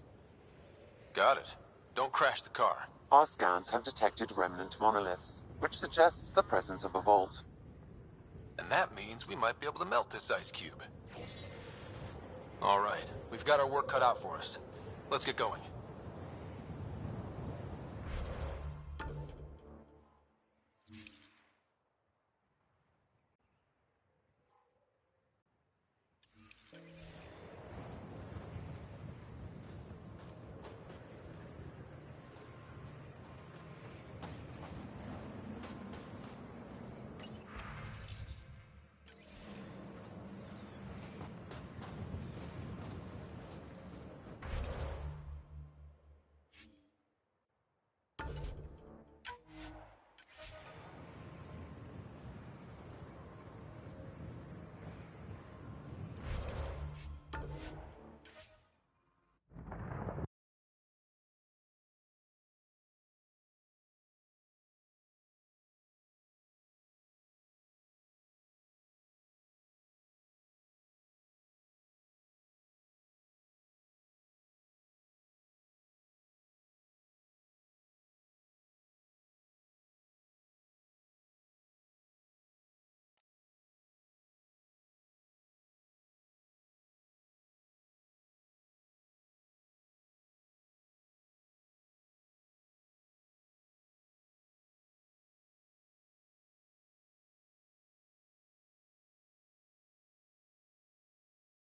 Got it. Don't crash the car. Our scans have detected remnant monoliths, which suggests the presence of a vault. And that means we might be able to melt this ice cube. All right, we've got our work cut out for us. Let's get going.